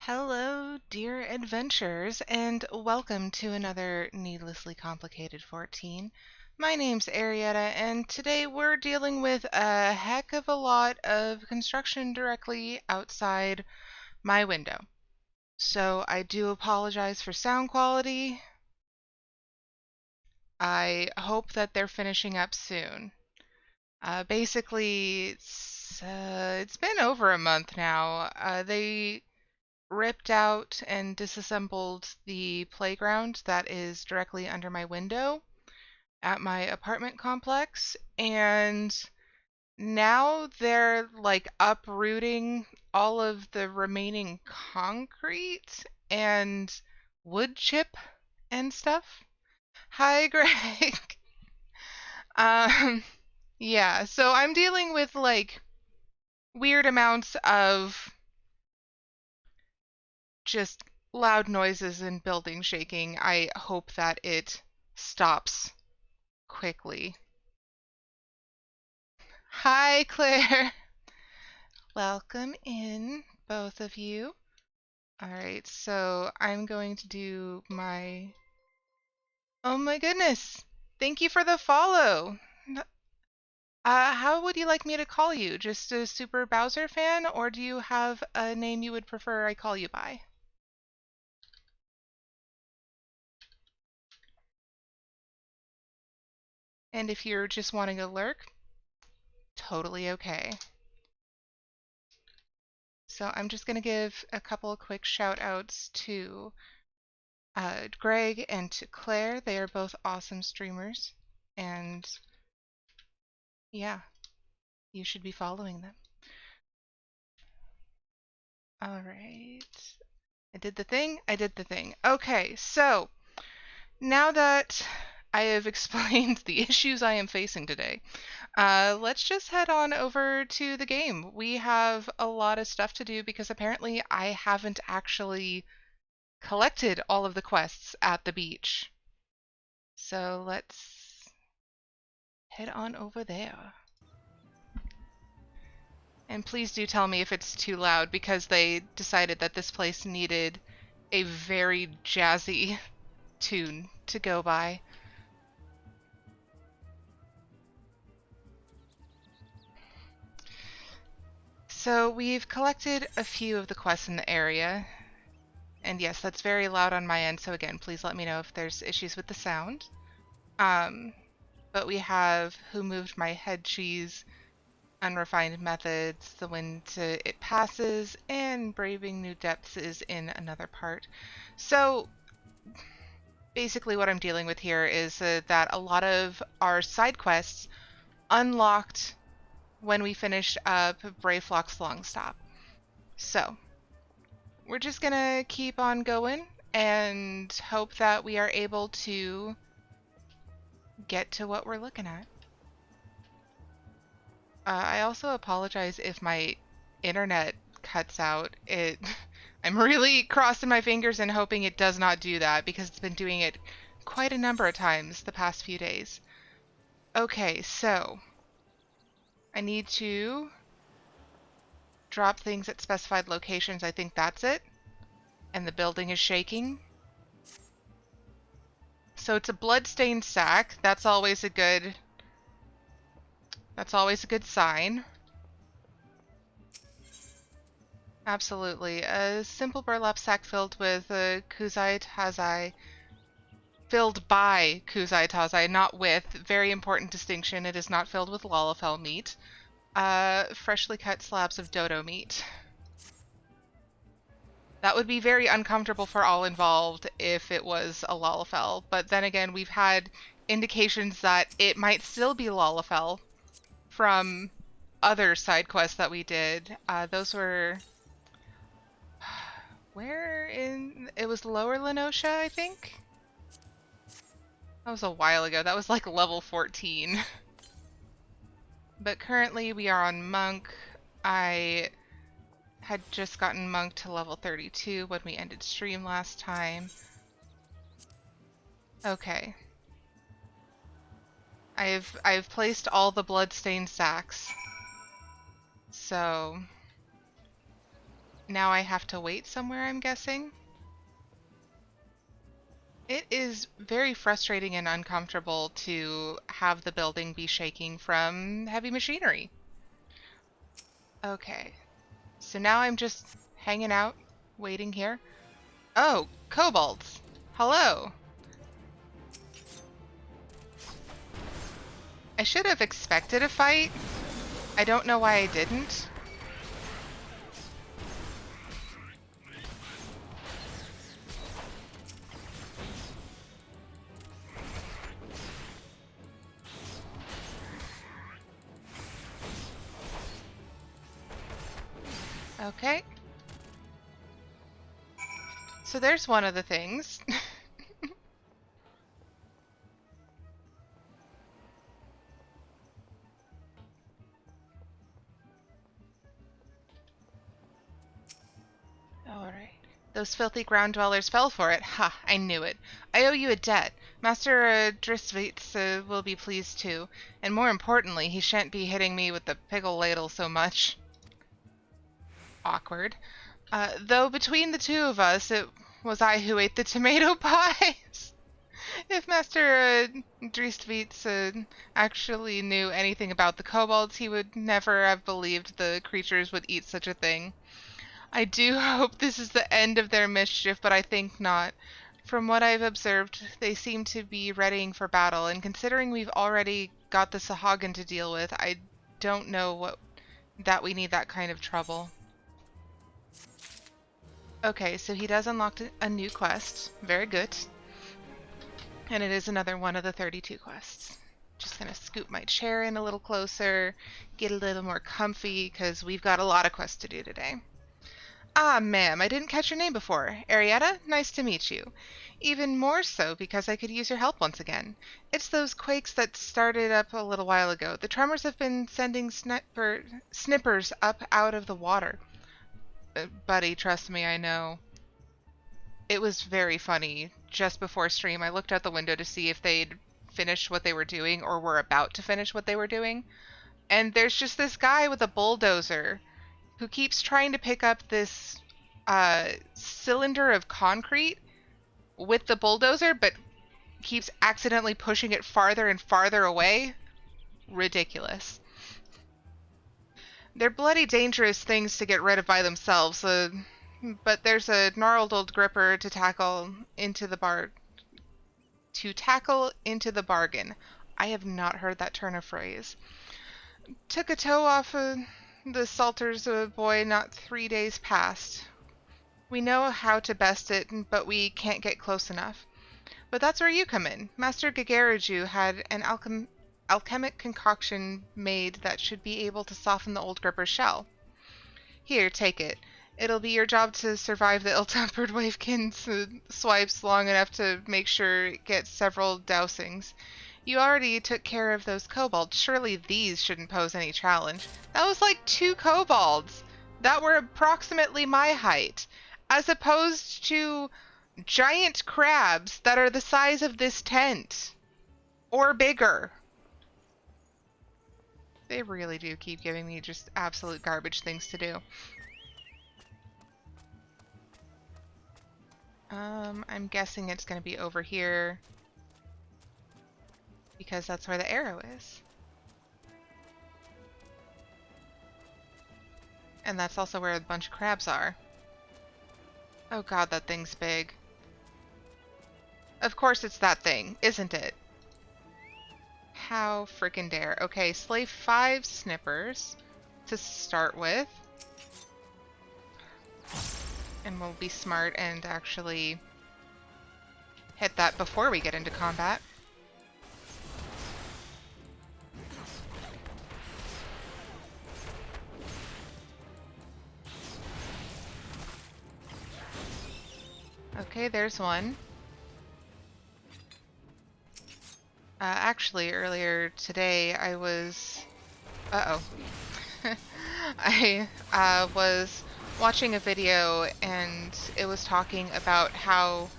Hello, dear adventurers, and welcome to another Needlessly Complicated 14. My name's Aerietta, and today we're dealing with a heck of a lot of construction directly outside my window. So I do apologize for sound quality. I hope that they're finishing up soon. Basically, it's been over a month now. They ripped out and disassembled the playground that is directly under my window at my apartment complex, and now they're like uprooting all of the remaining concrete and wood chip and stuff. Hi, Greg. um, yeah, so I'm dealing with like weird amounts of just loud noises and building shaking. I hope that it stops quickly. Hi, Claire. Welcome in, both of you. All right, so I'm going to do my. Oh my goodness! Thank you for the follow. How would you like me to call you? Just a Super Bowser fan, or do you have a name you would prefer I call you by? And if you're just wanting to lurk, totally okay. So I'm just going to give a couple of quick shout outs to Greg and to Claire. They are both awesome streamers. And yeah, you should be following them. All right. I did the thing. I did the thing. Okay, so now that I have explained the issues I am facing today, let's just head on over to the game. We have a lot of stuff to do because apparently I haven't actually collected all of the quests at the beach. So let's head on over there. And please do tell me if it's too loud because they decided that this place needed a very jazzy tune to go by. So we've collected a few of the quests in the area. And yes, that's very loud on my end, so again, please let me know if there's issues with the sound. But we have Who Moved My Head Cheese, Unrefined Methods, The Wind It Passes, and Braving New Depths is in another part. So basically what I'm dealing with here is that a lot of our side quests unlocked when we finished up Brave Flock's Long Stop. So we're just gonna keep on going and hope that we are able to get to what we're looking at. I also apologize if my internet cuts out. I'm really crossing my fingers and hoping it does not do that because it's been doing it quite a number of times the past few days. Okay, so I need to drop things at specified locations. I think that's it. And the building is shaking. So it's a blood-stained sack. That's always a good sign. Absolutely. A simple burlap sack filled with kuzai tazai. Filled by kuzai tazai, not with. Very important distinction. It is not filled with lalafell meat. Freshly cut slabs of dodo meat. That would be very uncomfortable for all involved if it was a lalafell. But then again, we've had indications that it might still be lalafell from other side quests that we did. Those were where in it was Lower Lenosha, I think. That was a while ago. That was like level 14. But currently we are on Monk. I had just gotten Monk to level 32 when we ended stream last time. Okay. I've placed all the bloodstained sacks. So Now I have to wait somewhere, I'm guessing. It is very frustrating and uncomfortable to have the building be shaking from heavy machinery. Okay, so now I'm just hanging out, waiting here. Oh, kobolds! Hello! I should have expected a fight. I don't know why I didn't. Okay. So there's one of the things. Alright. Those filthy ground dwellers fell for it. Ha, I knew it. I owe you a debt. Master Drisvitz will be pleased too. And more importantly, he shan't be hitting me with the pickle ladle so much. Awkward. Though between the two of us, it was I who ate the tomato pies. If Master Drisvitz actually knew anything about the kobolds, he would never have believed the creatures would eat such a thing. I do hope this is the end of their mischief, but I think not. From what I've observed, they seem to be readying for battle, and considering we've already got the Sahagin to deal with, I don't know that we need that kind of trouble. Okay, so he does unlock a new quest. Very good. And it is another one of the 32 quests. Just gonna scoop my chair in a little closer, get a little more comfy, because we've got a lot of quests to do today. Ah, ma'am, I didn't catch your name before. Aerietta, nice to meet you. Even more so because I could use your help once again. It's those quakes that started up a little while ago. The tremors have been sending snippers up out of the water. Buddy, trust me, I know. It was very funny. Just before stream, I looked out the window to see if they'd finished what they were doing or were about to finish what they were doing. And there's just this guy with a bulldozer who keeps trying to pick up this cylinder of concrete with the bulldozer, but keeps accidentally pushing it farther and farther away. Ridiculous. They're bloody dangerous things to get rid of by themselves, but there's a gnarled old gripper to tackle into the bargain. I have not heard that turn of phrase. Took a toe off the Salter's boy not 3 days past. We know how to best it, but we can't get close enough. But that's where you come in. Master Gagaraju had an alchemic concoction made that should be able to soften the old gripper's shell. Here, take it. It'll be your job to survive the ill-tempered wavekin's swipes long enough to make sure it gets several dousings. You already took care of those kobolds. Surely these shouldn't pose any challenge. That was like 2 kobolds that were approximately my height, as opposed to giant crabs that are the size of this tent. Or bigger. They really do keep giving me just absolute garbage things to do. I'm guessing it's going to be over here, because that's where the arrow is. And that's also where a bunch of crabs are. Oh god, that thing's big. Of course it's that thing, isn't it? How frickin' dare. Okay, slay 5 snippers to start with. And we'll be smart and actually hit that before we get into combat. Okay, there's one. Actually, earlier today I was... Uh-oh. I was watching a video and it was talking about how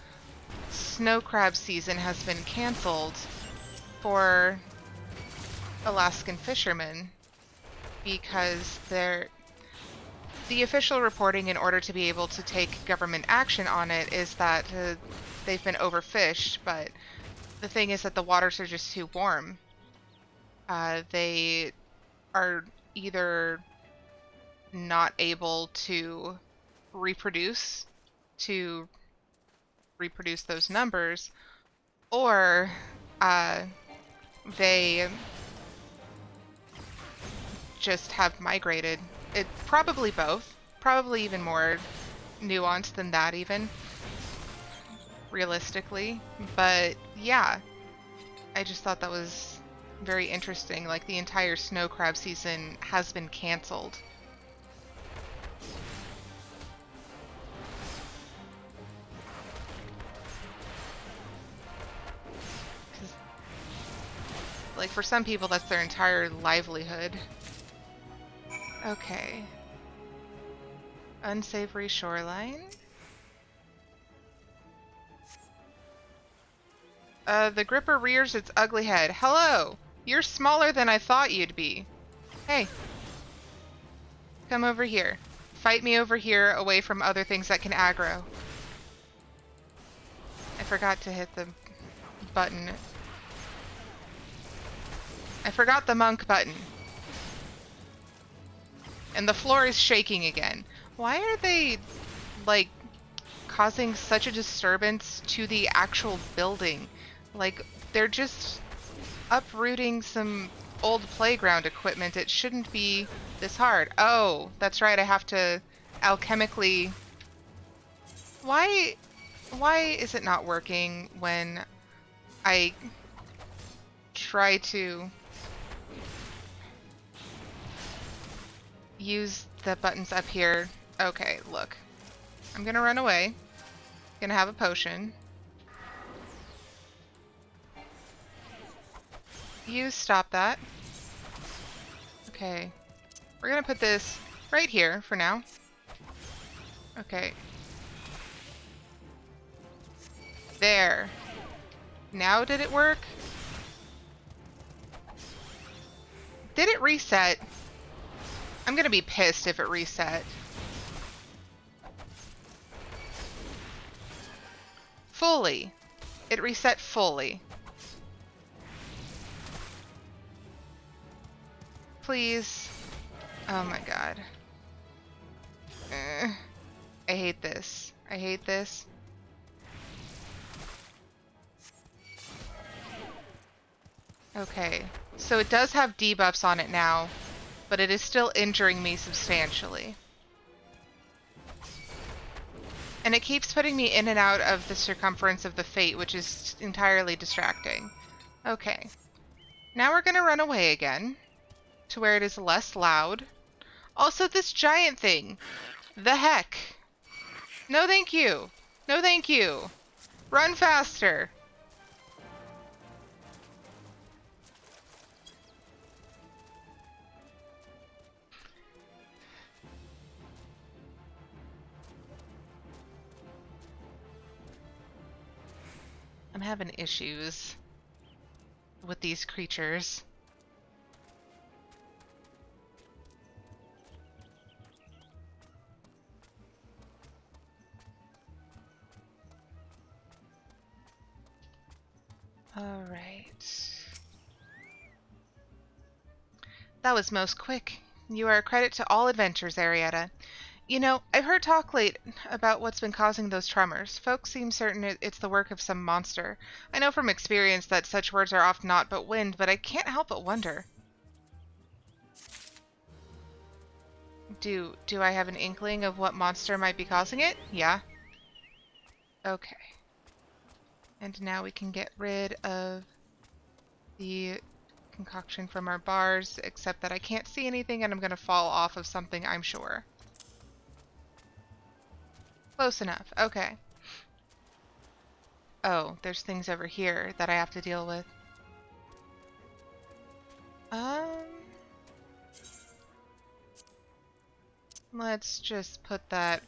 snow crab season has been canceled for Alaskan fishermen because the official reporting in order to be able to take government action on it is that they've been overfished, but the thing is that the waters are just too warm. They are either not able to reproduce to reproduce those numbers, or they just have migrated. It probably both. Probably even more nuanced than that even. Realistically. But yeah. I just thought that was very interesting. Like the entire snow crab season has been canceled. Like for some people that's their entire livelihood. Okay. Unsavory shoreline. The gripper rears its ugly head. Hello! You're smaller than I thought you'd be. Hey. Come over here. Fight me over here, away from other things that can aggro. I forgot to hit the button. I forgot the monk button. And the floor is shaking again. Why are they, like, causing such a disturbance to the actual building? Like, they're just uprooting some old playground equipment. It shouldn't be this hard. Oh, that's right, I have to alchemically... Why is it not working when I try to use the buttons up here? Okay, look. I'm gonna run away. Gonna have a potion. You stop that. Okay. We're gonna put this right here for now. Okay. There. Now did it work? Did it reset? I'm gonna be pissed if it reset. Fully. It reset fully. Please. Oh my god. I hate this. I hate this. Okay. So it does have debuffs on it now, but it is still injuring me substantially. And it keeps putting me in and out of the circumference of the fate, which is entirely distracting. Okay. Now we're gonna run away again to where it is less loud. Also, this giant thing. The heck? No thank you. No thank you. Run faster. I'm having issues with these creatures. All right. That was most quick. You are a credit to all adventures, Aerietta. You know, I've heard talk late about what's been causing those tremors. Folks seem certain it's the work of some monster. I know from experience that such words are often naught but wind, but I can't help but wonder. Do I have an inkling of what monster might be causing it? Yeah. Okay. And now we can get rid of the concoction from our bars, except that I can't see anything and I'm going to fall off of something, I'm sure. Close enough. Okay. Oh, there's things over here that I have to deal with. Let's just put that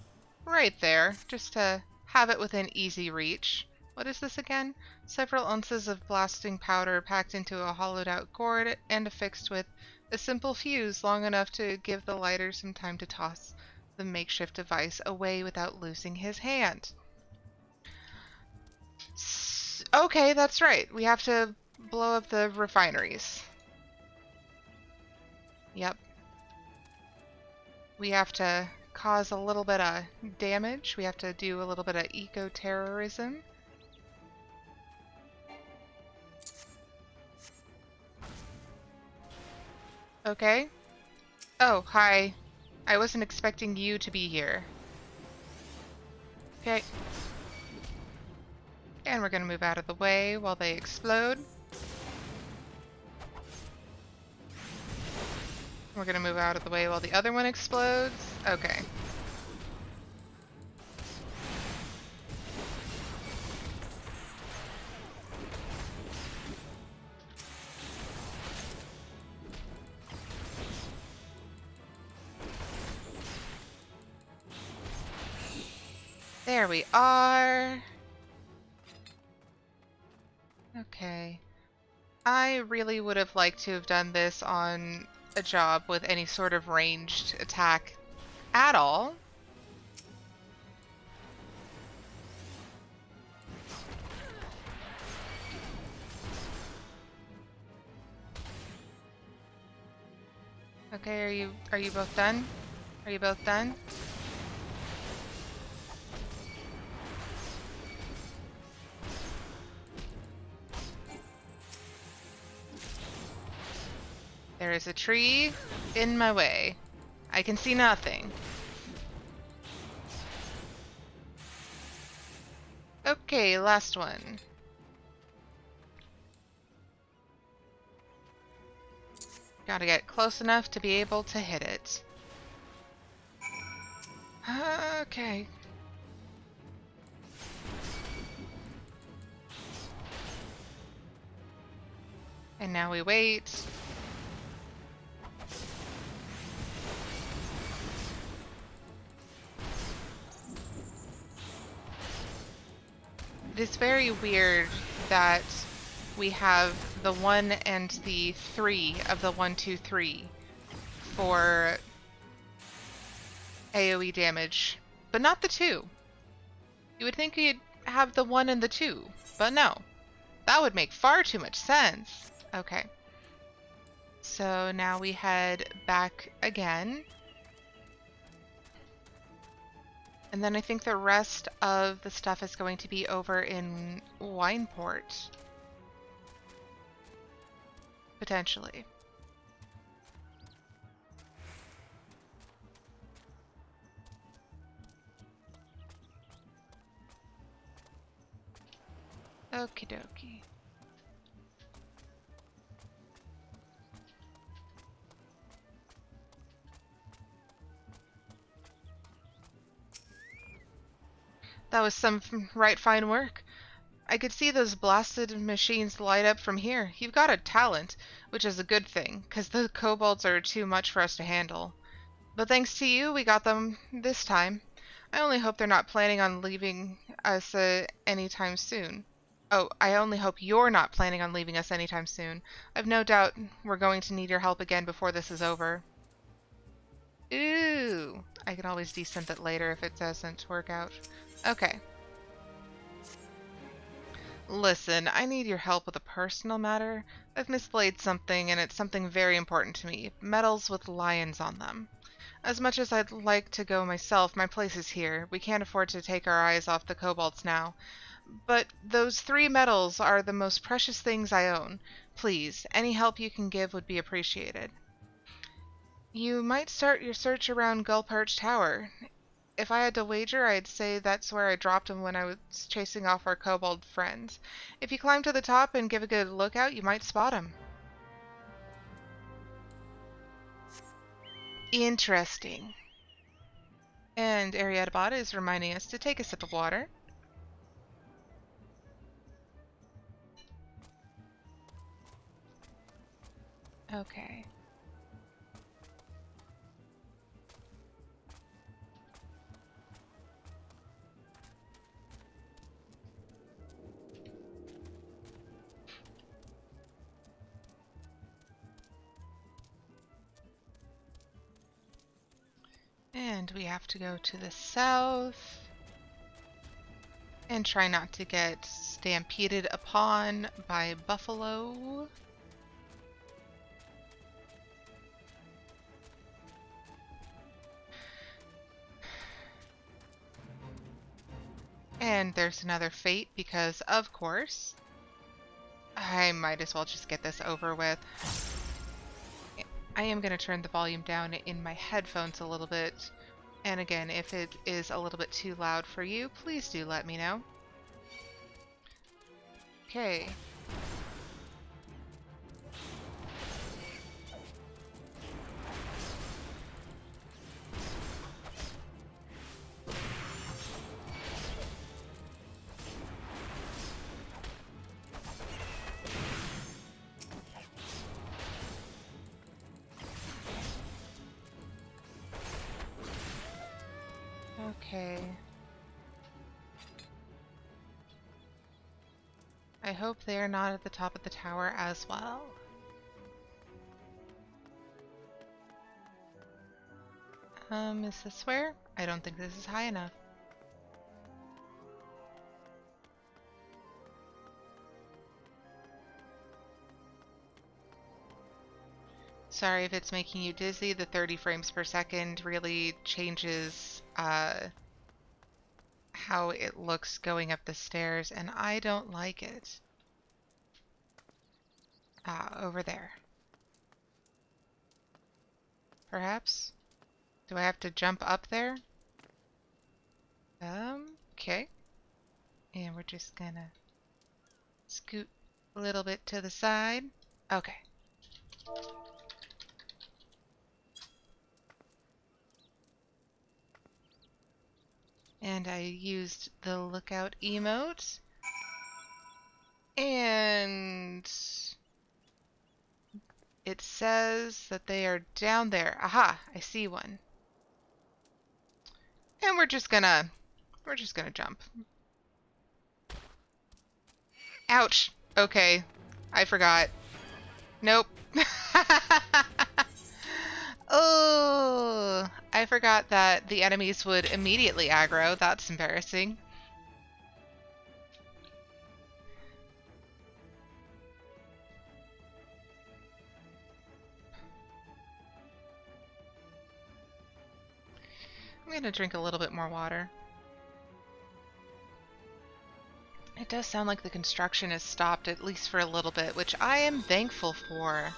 right there, just to have it within easy reach. What is this again? Several ounces of blasting powder packed into a hollowed-out gourd and affixed with a simple fuse long enough to give the lighter some time to toss. the makeshift device away without losing his hand. Okay, that's right. We have to blow up the refineries. Yep. We have to cause a little bit of damage. We have to do a little bit of eco-terrorism. Okay. Oh, hi. I wasn't expecting you to be here. Okay. And we're gonna move out of the way while they explode. We're gonna move out of the way while the other one explodes. Okay. There we are. Okay. I really would have liked to have done this on a job with any sort of ranged attack at all. Okay, are you both done? Are you both done? There is a tree in my way. I can see nothing. Okay, last one. Gotta get close enough to be able to hit it. Okay. And now we wait. It is very weird that we have the 1 and the 3 of the 1, 2, 3 for AoE damage, but not the 2. You would think you'd have the 1 and the 2, but no. That would make far too much sense. Okay. So now we head back again. And then I think the rest of the stuff is going to be over in Wineport. Potentially. Okie dokie. That was some right fine work. I could see those blasted machines light up from here. You've got a talent, which is a good thing, because the kobolds are too much for us to handle. But thanks to you, we got them this time. I only hope they're not planning on leaving us anytime soon. Oh, I only hope you're not planning on leaving us anytime soon. I've no doubt we're going to need your help again before this is over. Ooh, I can always descent that later if it doesn't work out. Okay. Listen, I need your help with a personal matter. I've mislaid something, and it's something very important to me. Medals with lions on them. As much as I'd like to go myself, my place is here. We can't afford to take our eyes off the kobolds now. But those 3 medals are the most precious things I own. Please, any help you can give would be appreciated. You might start your search around Gullperch Tower. If I had to wager, I'd say that's where I dropped him when I was chasing off our kobold friends. If you climb to the top and give a good look out, you might spot him. Interesting. And Aerietta is reminding us to take a sip of water. Okay. And And we have to go to the south and try not to get stampeded upon by buffalo. And there's another fate because, of course, I might as well just get this over with. I am going to turn the volume down in my headphones a little bit. And again, if it is a little bit too loud for you, please do let me know. Okay. Okay. I hope they are not at the top of the tower as well. Is this where? I don't think this is high enough. Sorry if it's making you dizzy. The 30 frames per second really changes how it looks going up the stairs, and I don't like it. Over there. Perhaps? Do I have to jump up there? Okay. And we're just gonna scoot a little bit to the side. Okay. And I used the lookout emote. And it says that they are down there. Aha, I see one. And we're just gonna jump. Ouch. Okay. I forgot. Nope. Oh, I forgot that the enemies would immediately aggro. That's embarrassing. I'm gonna drink a little bit more water. It does sound like the construction has stopped, at least for a little bit, which I am thankful for.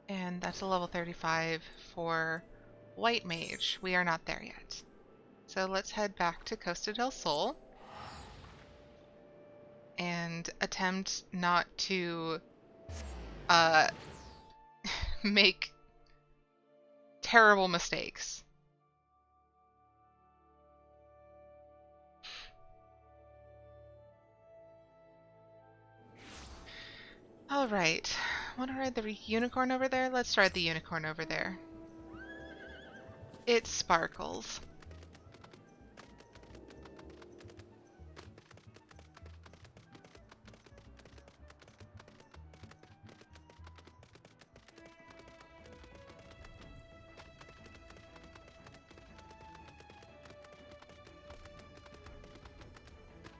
And that's a level 35 for White Mage. We are not there yet. So let's head back to Costa del Sol and attempt not to make terrible mistakes. All right. Want to ride the unicorn over there? Let's ride the unicorn over there. It sparkles.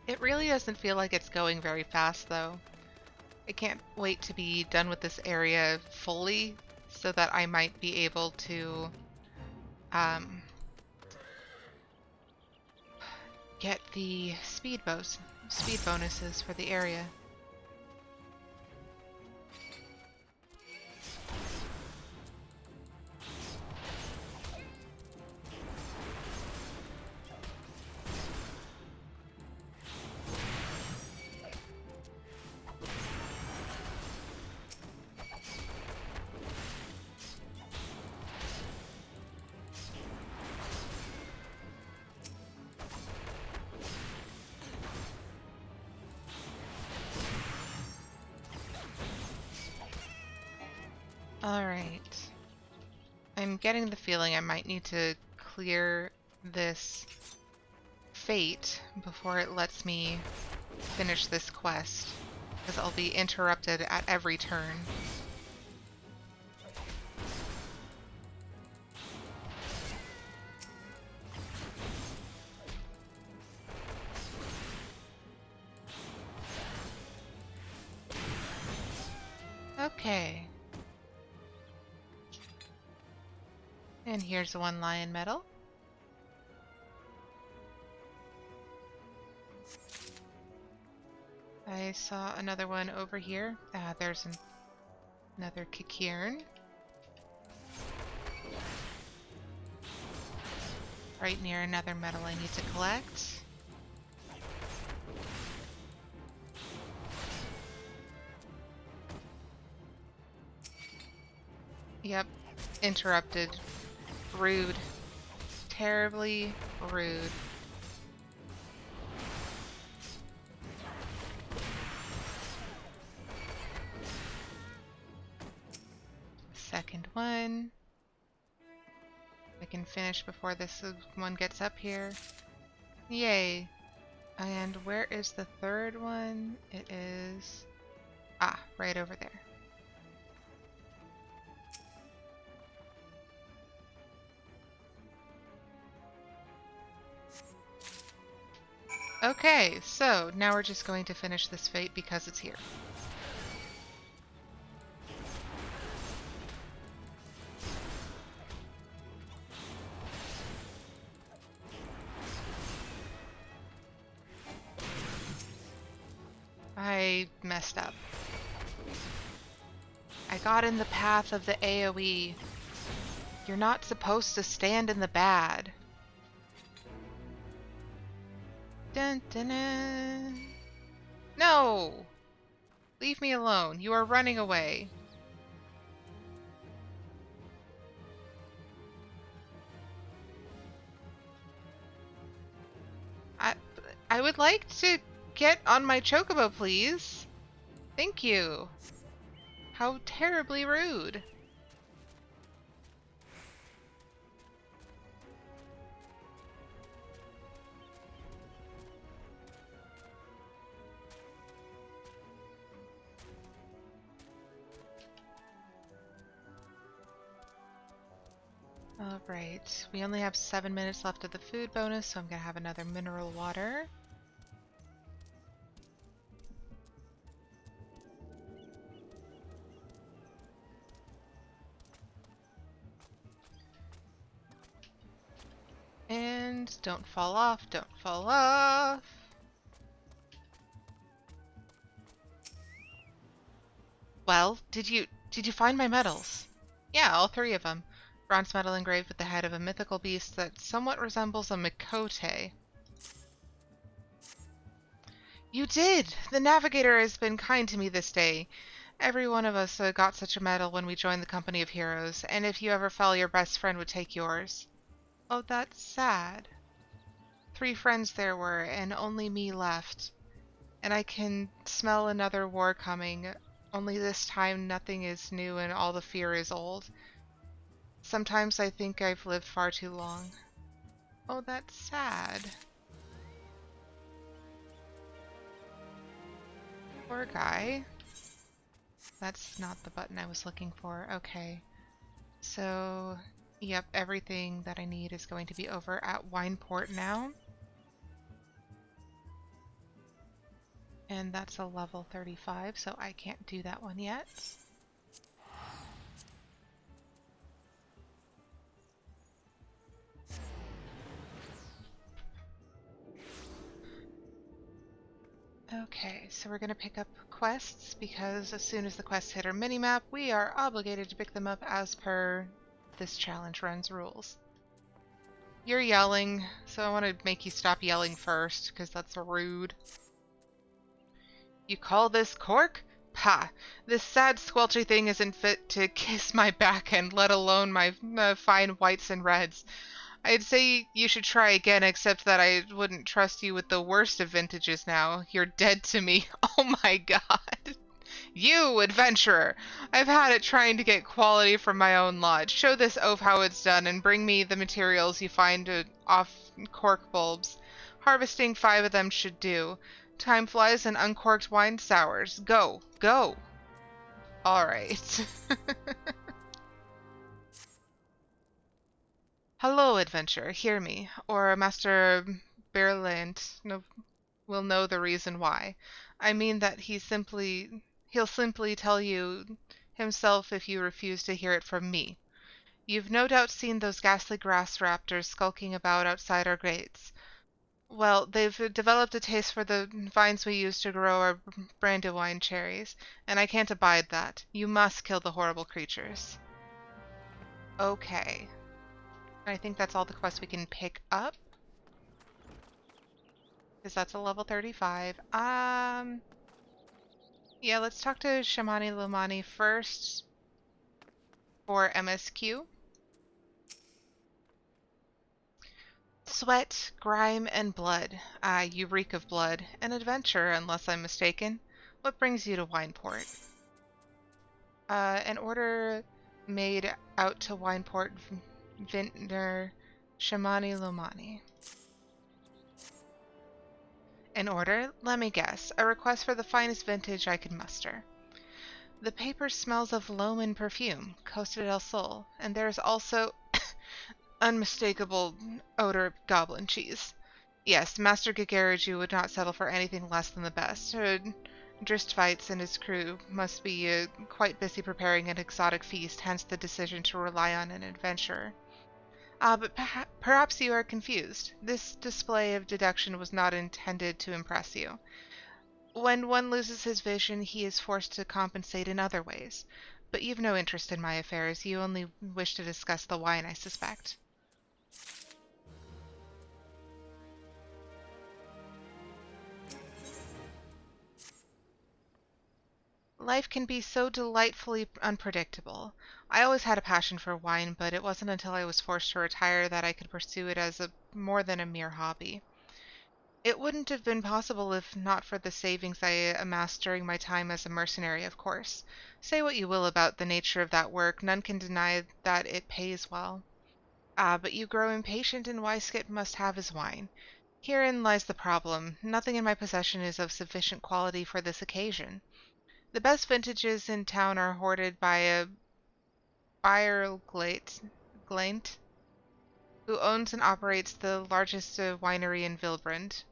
It really doesn't feel like it's going very fast, though. I can't wait to be done with this area fully so that I might be able to get the speed bonuses for the area. Alright. I'm getting the feeling I might need to clear this fate before it lets me finish this quest, because I'll be interrupted at every turn. Okay. And here's one lion medal. I saw another one over here. There's another Kikirn. Right near another medal I need to collect. Yep, interrupted. Rude. Terribly rude. Second one. I can finish before this one gets up here. Yay. And where is the third one? It is... right over there. Okay, so now we're just going to finish this fate because it's here. I messed up. I got in the path of the AoE. You're not supposed to stand in the bad. Dun, dun, dun. No! Leave me alone. You are running away. I would like to get on my chocobo, please. Thank you. How terribly rude. Alright, we only have 7 minutes left of the food bonus, so I'm gonna have another mineral water. And don't fall off, don't fall off. Well, did you find my medals? Yeah, all 3 of them. Bronze medal engraved with the head of a mythical beast that somewhat resembles a Mikote. You did! The navigator has been kind to me this day. Every one of us got such a medal when we joined the company of heroes, and if you ever fell, your best friend would take yours. Oh, that's sad. 3 friends there were, and only me left. And I can smell another war coming, only this time nothing is new and all the fear is old. Sometimes I think I've lived far too long. Oh, that's sad. Poor guy. That's not the button I was looking for. Okay. So, yep, everything that I need is going to be over at Wineport now. And that's a level 35, so I can't do that one yet. Okay, so we're going to pick up quests because as soon as the quests hit our minimap, we are obligated to pick them up as per this challenge run's rules. You're yelling, so I want to make you stop yelling first because that's rude. You call this cork? Pah! This sad squelchy thing isn't fit to kiss my back end, let alone my fine whites and reds. I'd say you should try again, except that I wouldn't trust you with the worst of vintages now. You're dead to me. Oh my god. You, adventurer! I've had it trying to get quality from my own lodge. Show this oaf how it's done and bring me the materials you find off cork bulbs. Harvesting 5 of them should do. Time flies and uncorked wine sours. Go, go! Alright. Hello, adventurer, hear me, or Master Berland will know the reason why. I mean that he'll simply tell you himself if you refuse to hear it from me. You've no doubt seen those ghastly grass raptors skulking about outside our gates. Well, they've developed a taste for the vines we use to grow our brandywine cherries, and I can't abide that. You must kill the horrible creatures. Okay. I think that's all the quests we can pick up. Because that's a level 35. Yeah, let's talk to Shamani Lomani first for MSQ. Sweat, grime, and blood. You reek of blood. An adventure, unless I'm mistaken. What brings you to Wineport? An order made out to Wineport Vintner Shamani Lomani. An order? Let me guess. A request for the finest vintage I could muster. The paper smells of Loman perfume, Costa del Sol, and there is also unmistakable odor of goblin cheese. Yes, Master Gagaraju would not settle for anything less than the best. Dristvites and his crew must be quite busy preparing an exotic feast, hence the decision to rely on an adventurer. But perhaps you are confused. This display of deduction was not intended to impress you. When one loses his vision, he is forced to compensate in other ways. But you've no interest in my affairs. You only wish to discuss the wine, I suspect. Life can be so delightfully unpredictable. I always had a passion for wine, but it wasn't until I was forced to retire that I could pursue it as more than a mere hobby. It wouldn't have been possible if not for the savings I amassed during my time as a mercenary, of course. Say what you will about the nature of that work, none can deny that it pays well. But you grow impatient, and Weiskett must have his wine. Herein lies the problem. Nothing in my possession is of sufficient quality for this occasion. The best vintages in town are hoarded by a Glaint, who owns and operates the largest winery in Vilbrand.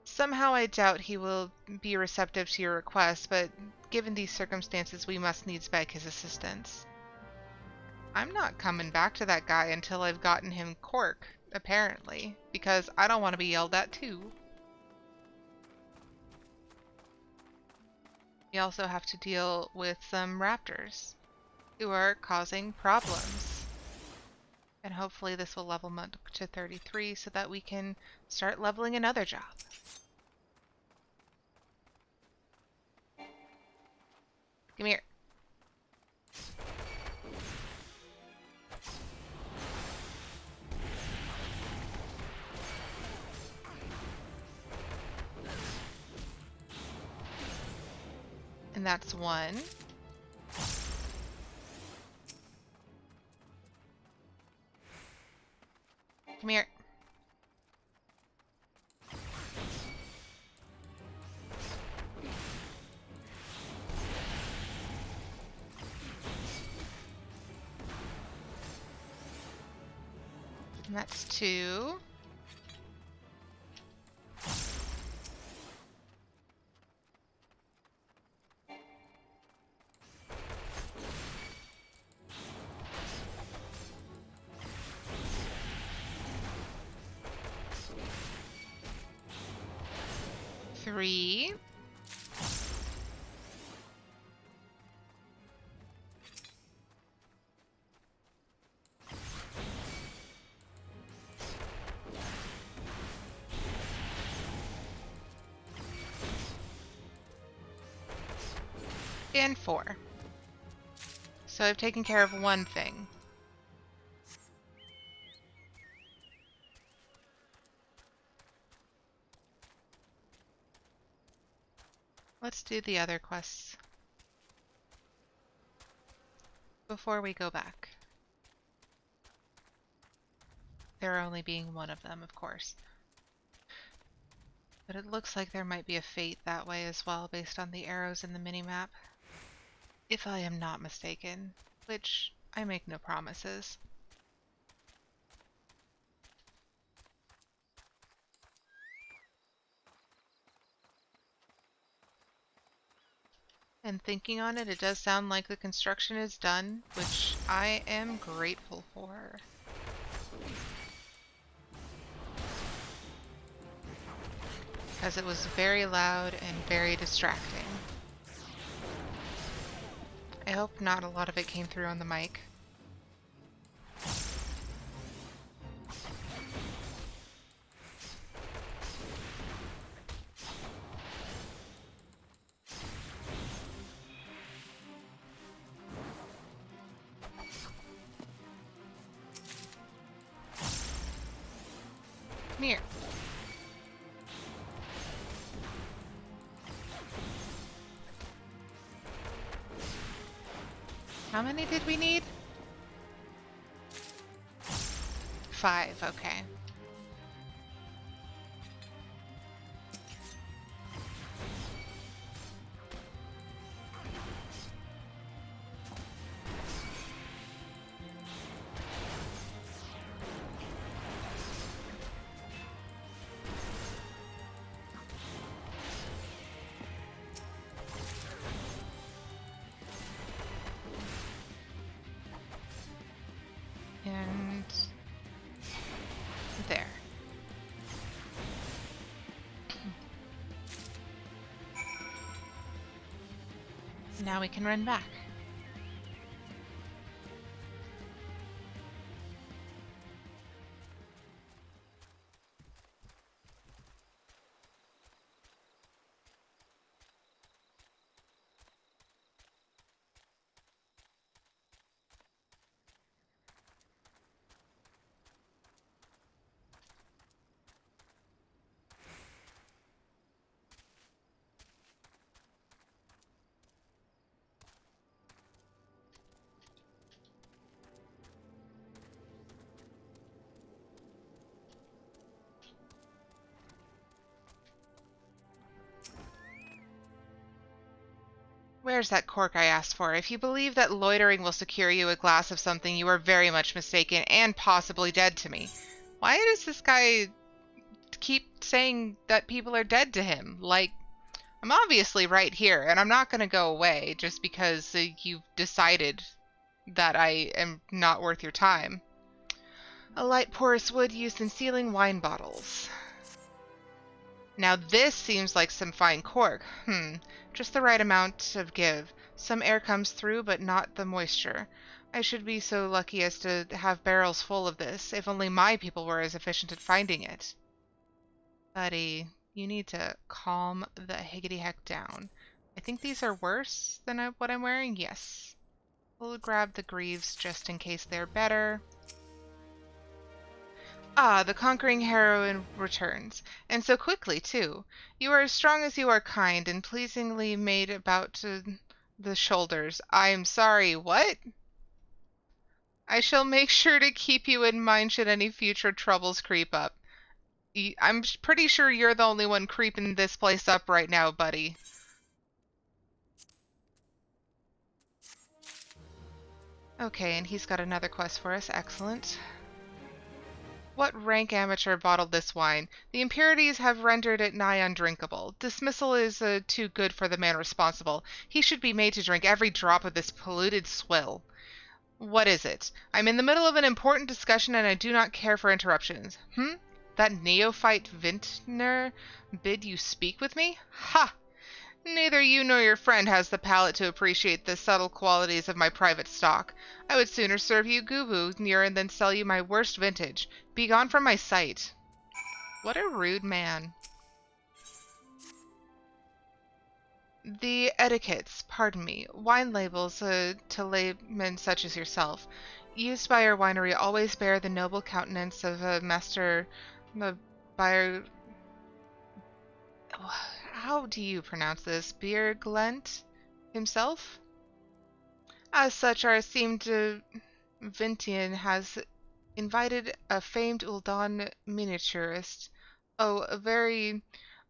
Somehow I doubt he will be receptive to your request, but given these circumstances, we must needs beg his assistance. I'm not coming back to that guy until I've gotten him cork, apparently, because I don't want to be yelled at too. We also have to deal with some raptors who are causing problems. And hopefully this will level up to 33 so that we can start leveling another job. Come here. And that's one. Come here. And that's two. Three. And four. So I've taken care of one thing. Let's do the other quests before we go back. There only being one of them, of course. But it looks like there might be a fate that way as well, based on the arrows in the minimap. If I am not mistaken, which I make no promises. And thinking on it, it does sound like the construction is done, which I am grateful for. Because it was very loud and very distracting. I hope not a lot of it came through on the mic. Come here. How many did we need? 5, okay. And there. Now we can run back. Where's that cork I asked for? If you believe that loitering will secure you a glass of something, you are very much mistaken and possibly dead to me. Why does this guy keep saying that people are dead to him? Like, I'm obviously right here, and I'm not going to go away just because you've decided that I am not worth your time. A light porous wood used in sealing wine bottles. Now this seems like some fine cork. Just the right amount of give. Some air comes through, but not the moisture. I should be so lucky as to have barrels full of this, if only my people were as efficient at finding it. Buddy, you need to calm the higgity-heck down. I think these are worse than what I'm wearing? Yes. We'll grab the greaves just in case they're better. Ah, the conquering heroine returns. And so quickly, too. You are as strong as you are kind, and pleasingly made about the shoulders. I am sorry, what? I shall make sure to keep you in mind should any future troubles creep up. I'm pretty sure you're the only one creeping this place up right now, buddy. Okay, and he's got another quest for us. Excellent. What rank amateur bottled this wine? The impurities have rendered it nigh undrinkable. Dismissal is too good for the man responsible. He should be made to drink every drop of this polluted swill. What is it? I'm in the middle of an important discussion and I do not care for interruptions. That neophyte vintner bid you speak with me? Ha! Neither you nor your friend has the palate to appreciate the subtle qualities of my private stock. I would sooner serve you gubu near than sell you my worst vintage. Be gone from my sight. What a rude man. The etiquettes, pardon me, wine labels to laymen such as yourself, used by our winery always bear the noble countenance of a master buyer. How do you pronounce this? Bierglent himself? As such, our esteemed Vintian has invited a famed Uldan miniaturist, a very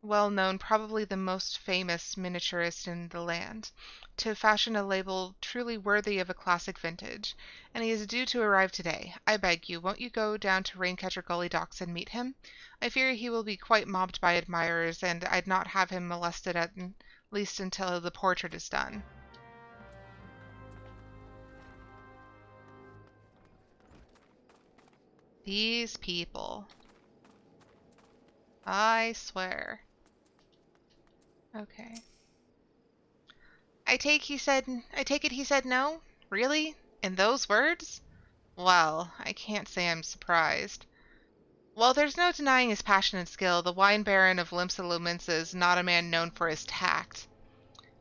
well-known, probably the most famous miniaturist in the land, to fashion a label truly worthy of a classic vintage, and he is due to arrive today. I beg you, won't you go down to Raincatcher Gully Docks and meet him? I fear he will be quite mobbed by admirers, and I'd not have him molested at at least until the portrait is done. These people. I swear. Okay. I take it he said no? Really? In those words? Well, I can't say I'm surprised. Well, there's no denying his passion and skill. The wine baron of Limsa Lumensa is not a man known for his tact.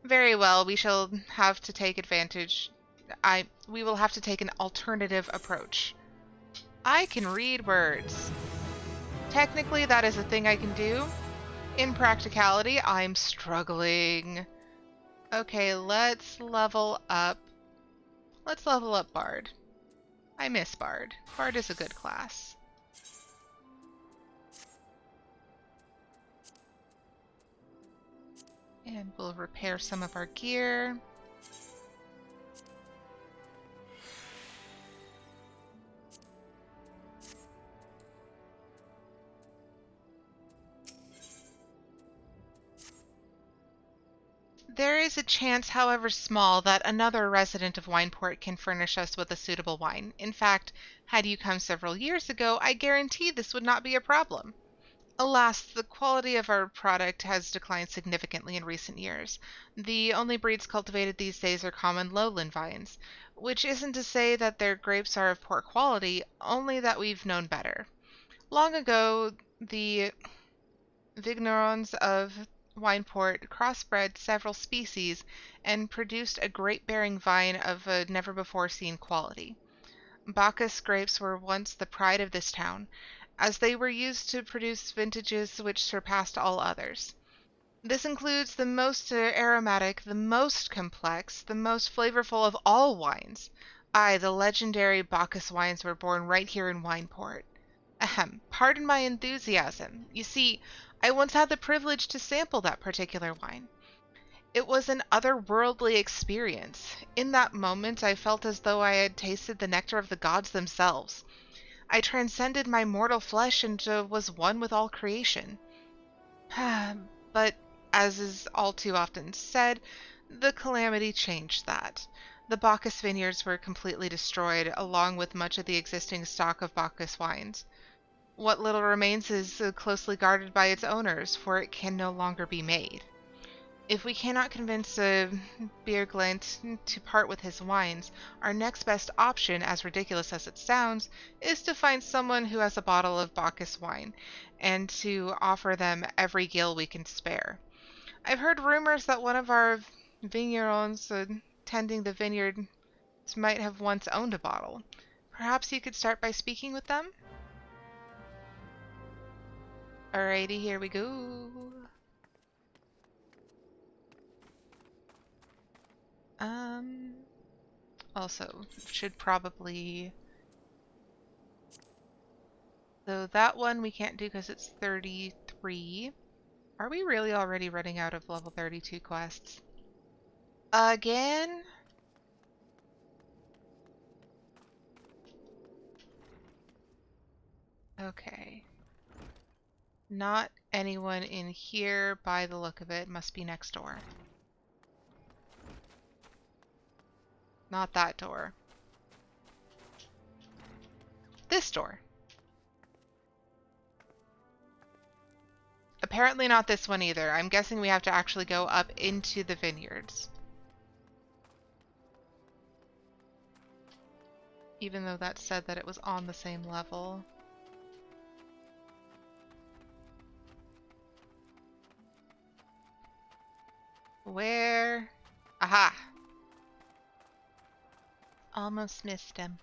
Very well, we shall have to take advantage. We will have to take an alternative approach. I can read words. Technically, that is a thing I can do. In practicality, I'm struggling. Okay, let's level up. Let's level up Bard. I miss Bard. Bard is a good class. And we'll repair some of our gear. There is a chance, however small, that another resident of Wineport can furnish us with a suitable wine. In fact, had you come several years ago, I guarantee this would not be a problem. Alas, the quality of our product has declined significantly in recent years. The only breeds cultivated these days are common lowland vines, which isn't to say that their grapes are of poor quality, only that we've known better. Long ago, the vignerons of Wineport crossbred several species and produced a grape-bearing vine of a never-before-seen quality. Bacchus grapes were once the pride of this town, as they were used to produce vintages which surpassed all others. This includes the most aromatic, the most complex, the most flavorful of all wines. Aye, the legendary Bacchus wines were born right here in Wineport. Ahem, pardon my enthusiasm. You see, I once had the privilege to sample that particular wine. It was an otherworldly experience. In that moment, I felt as though I had tasted the nectar of the gods themselves. I transcended my mortal flesh and was one with all creation. But, as is all too often said, the calamity changed that. The Bacchus vineyards were completely destroyed, along with much of the existing stock of Bacchus wines. What little remains is closely guarded by its owners, for it can no longer be made. If we cannot convince Bierglent to part with his wines, our next best option, as ridiculous as it sounds, is to find someone who has a bottle of Bacchus wine, and to offer them every gill we can spare. I've heard rumors that one of our vignerons tending the vineyard might have once owned a bottle. Perhaps you could start by speaking with them? Alrighty, here we go. Also, should probably... So that one we can't do because it's 33. Are we really already running out of level 32 quests? Again? Okay. Not anyone in here by the look of it. Must be next door. Not that door. This door. Apparently not this one either. I'm guessing we have to actually go up into the vineyards. Even though that said that it was on the same level. Where? Aha! Almost missed him.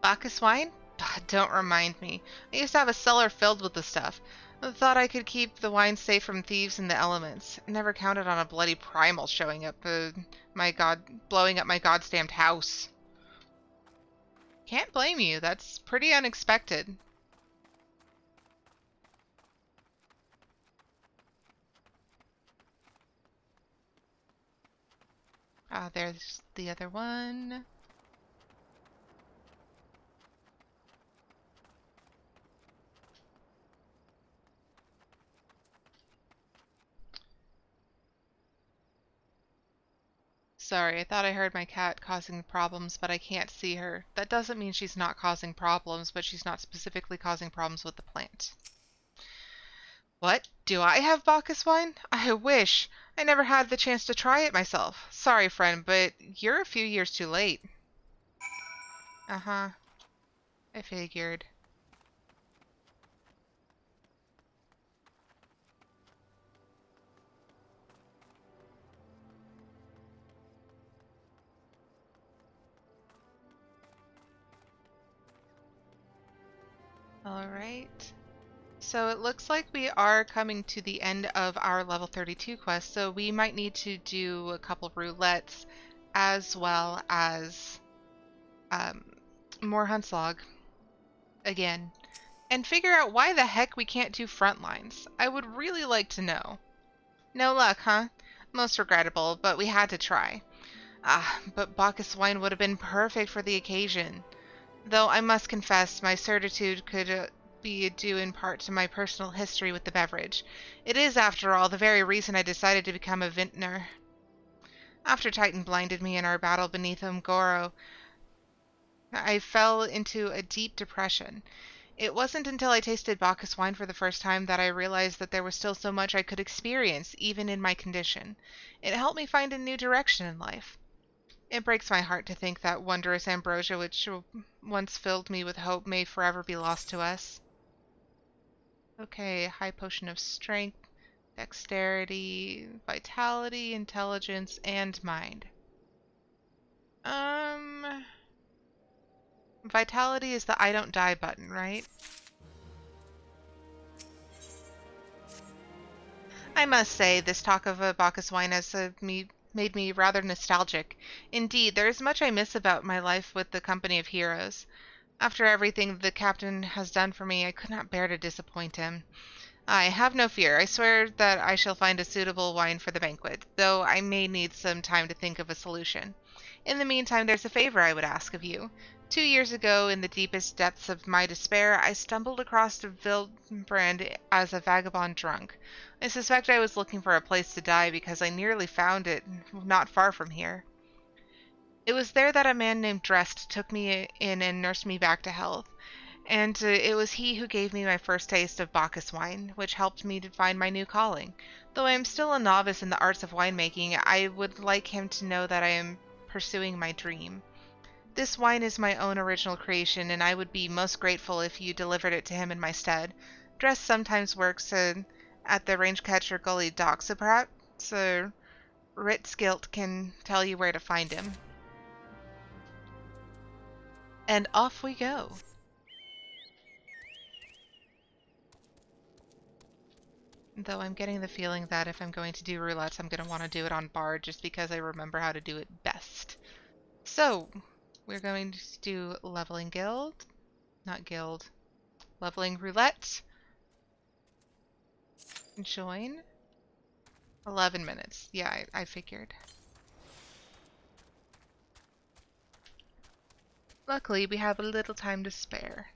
Bacchus wine? Don't remind me. I used to have a cellar filled with the stuff. I thought I could keep the wine safe from thieves and the elements. Never counted on a bloody primal showing up, blowing up my goddamned house. Can't blame you. That's pretty unexpected. Ah, there's the other one. Sorry, I thought I heard my cat causing problems, but I can't see her. That doesn't mean she's not causing problems, but she's not specifically causing problems with the plant. What? Do I have Bacchus wine? I wish. I never had the chance to try it myself. Sorry, friend, but you're a few years too late. Uh-huh. I figured. All right. So it looks like we are coming to the end of our level 32 quest, so we might need to do a couple roulettes as well as um, more hunts log again, and figure out why the heck we can't do front lines. I would really like to know. No luck, huh? Most regrettable, but we had to try. Ah, but Bacchus wine would have been perfect for the occasion. Though I must confess, my certitude could be due in part to my personal history with the beverage. It is, after all, the very reason I decided to become a vintner. After Titan blinded me in our battle beneath Umgoro, I fell into a deep depression. It wasn't until I tasted Bacchus wine for the first time that I realized that there was still so much I could experience, even in my condition. It helped me find a new direction in life. It breaks my heart to think that wondrous ambrosia which once filled me with hope may forever be lost to us. Okay, high potion of strength, dexterity, vitality, intelligence, and mind. Vitality is the I don't die button, right? I must say, this talk of a Bacchus wine has made me rather nostalgic. Indeed, there is much I miss about my life with the company of heroes. After everything the captain has done for me, I could not bear to disappoint him. I have no fear. I swear that I shall find a suitable wine for the banquet, though I may need some time to think of a solution. In the meantime, there's a favor I would ask of you. 2 years ago, in the deepest depths of my despair, I stumbled across Wildbrand as a vagabond drunk. I suspect I was looking for a place to die because I nearly found it not far from here. It was there that a man named Drest took me in and nursed me back to health. And it was he who gave me my first taste of Bacchus wine, which helped me to find my new calling. Though I am still a novice in the arts of winemaking, I would like him to know that I am pursuing my dream. This wine is my own original creation, and I would be most grateful if you delivered it to him in my stead. Dress sometimes works at the Rangecatcher Gully dock, so perhaps Ritzgilt can tell you where to find him. And off we go. Though I'm getting the feeling that if I'm going to do roulettes, I'm going to want to do it on Bard just because I remember how to do it best. So, we're going to do leveling guild. Not guild. Leveling roulette. Join. 11 minutes. Yeah, I figured. Luckily, we have a little time to spare.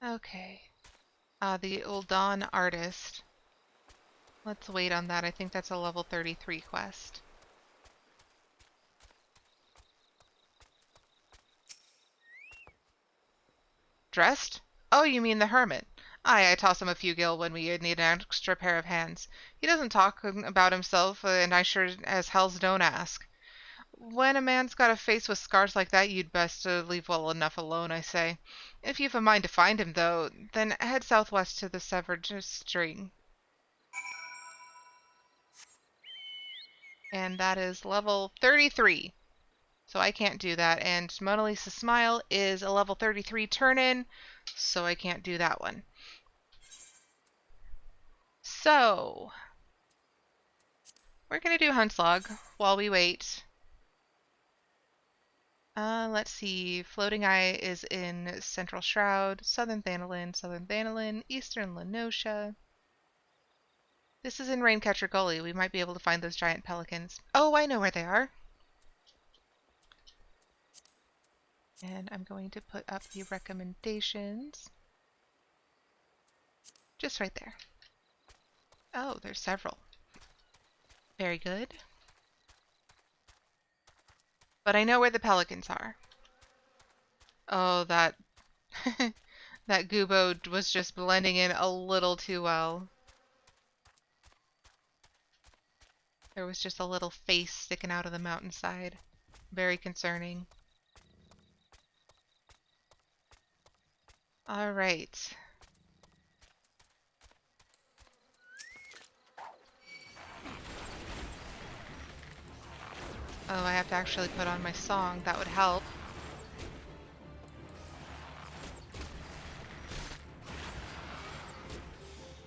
Okay. The Uldan Artist. Let's wait on that. I think that's a level 33 quest. Dressed? Oh, you mean the hermit. I toss him a few gil when we need an extra pair of hands. He doesn't talk about himself, and I sure as hells don't ask. When a man's got a face with scars like that, you'd best leave well enough alone, I say. If you've a mind to find him, though, then head southwest to the Severed String. And that is level 33. So I can't do that. And Mona Lisa Smile is a level 33 turn-in, so I can't do that one. So, we're going to do Huntslog while we wait. Let's see. Floating Eye is in Central Shroud, Southern Thanalin, Eastern Lenosha. This is in Raincatcher Gully. We might be able to find those giant pelicans. Oh, I know where they are. And I'm going to put up the recommendations. Just right there. Oh, there's several. Very good. But I know where the pelicans are. Oh, that that Goobo was just blending in a little too well. There was just a little face sticking out of the mountainside. Very concerning. All right. Oh, I have to actually put on my song. That would help.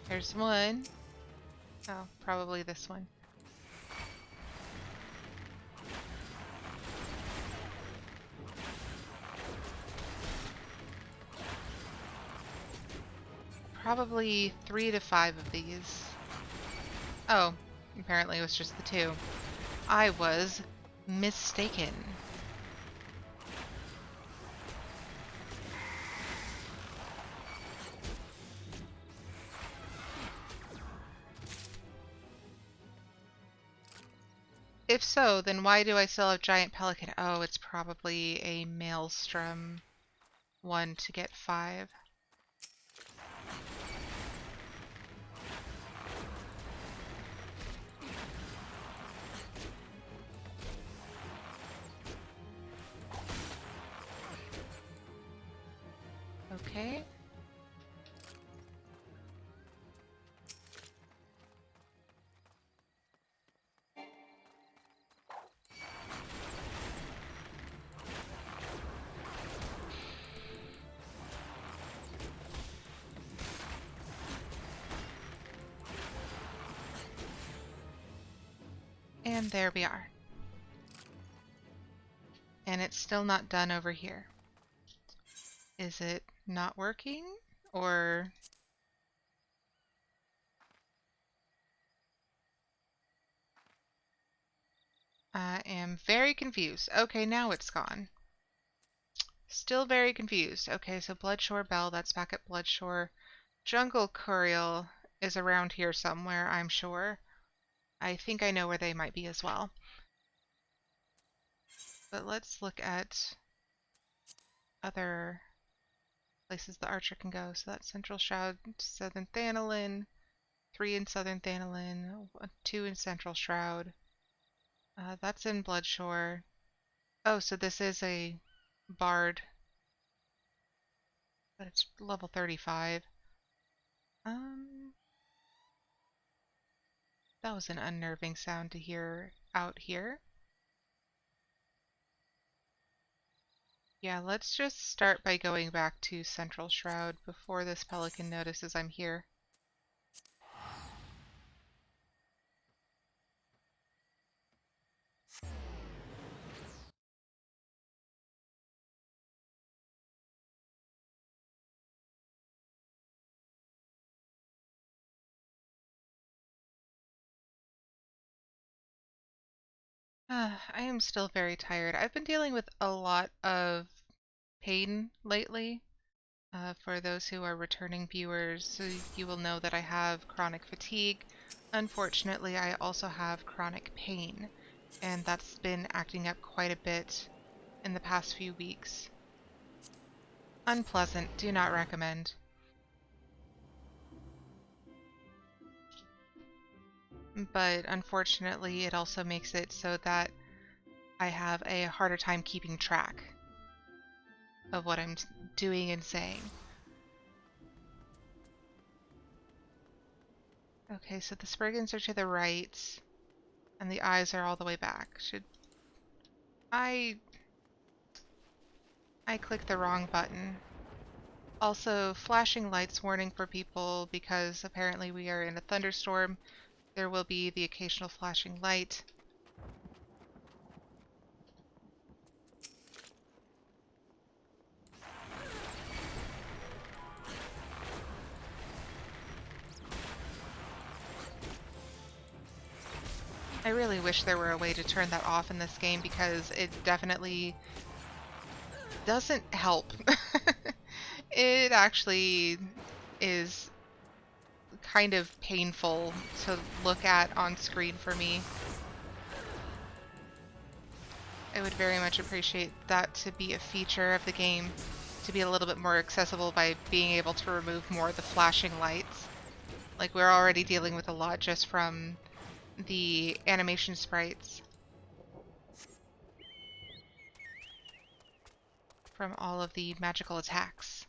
There's one. Oh, probably this one. Probably 3 to 5 of these. Oh, apparently it was just the 2. I was mistaken. If so, then why do I still have giant pelican? Oh, it's probably a maelstrom one to get 5. Okay. And there we are. And it's still not done over here. Is it not working? Or... I am very confused. Okay, now it's gone. Still very confused. Okay, so Bloodshore Bell, that's back at Bloodshore. Jungle Curial is around here somewhere, I'm sure. I think I know where they might be as well. But let's look at other places the archer can go. So that's Central Shroud, Southern Thanalin, 3 in Southern Thanalin, 2 in Central Shroud. That's in Bloodshore. Oh, so this is a bard, but it's level 35. That was an unnerving sound to hear out here. Yeah, let's just start by going back to Central Shroud before this pelican notices I'm here. I am still very tired. I've been dealing with a lot of pain lately. For those who are returning viewers, so you will know that I have chronic fatigue. Unfortunately, I also have chronic pain, and that's been acting up quite a bit in the past few weeks. Unpleasant. Do not recommend. But unfortunately, it also makes it so that I have a harder time keeping track of what I'm doing and saying. Okay, so the Spriggans are to the right, and the eyes are all the way back. Should I clicked the wrong button. Also, flashing lights warning for people because apparently we are in a thunderstorm. There will be the occasional flashing light. I really wish there were a way to turn that off in this game because it definitely doesn't help. It actually is kind of painful to look at on screen for me. I would very much appreciate that to be a feature of the game, to be a little bit more accessible by being able to remove more of the flashing lights. Like, we're already dealing with a lot just from the animation sprites. From all of the magical attacks.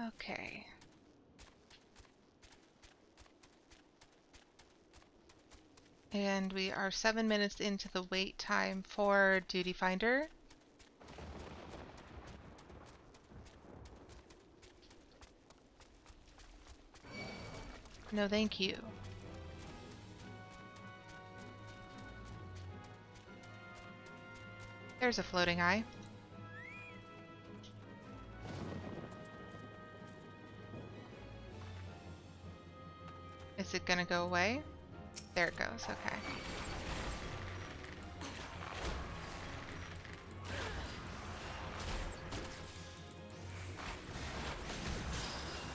Okay. And we are 7 minutes into the wait time for Duty Finder. No, thank you. There's a floating eye. Is it gonna go away? There it goes, okay.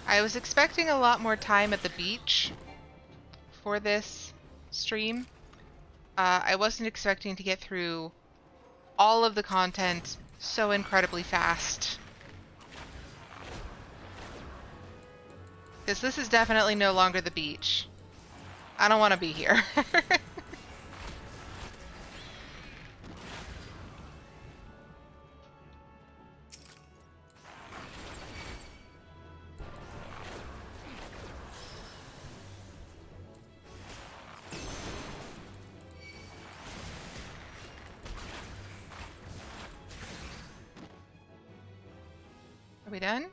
I was expecting a lot more time at the beach for this stream. I wasn't expecting to get through all of the content so incredibly fast. Because this is definitely no longer the beach. I don't want to be here. Are we done?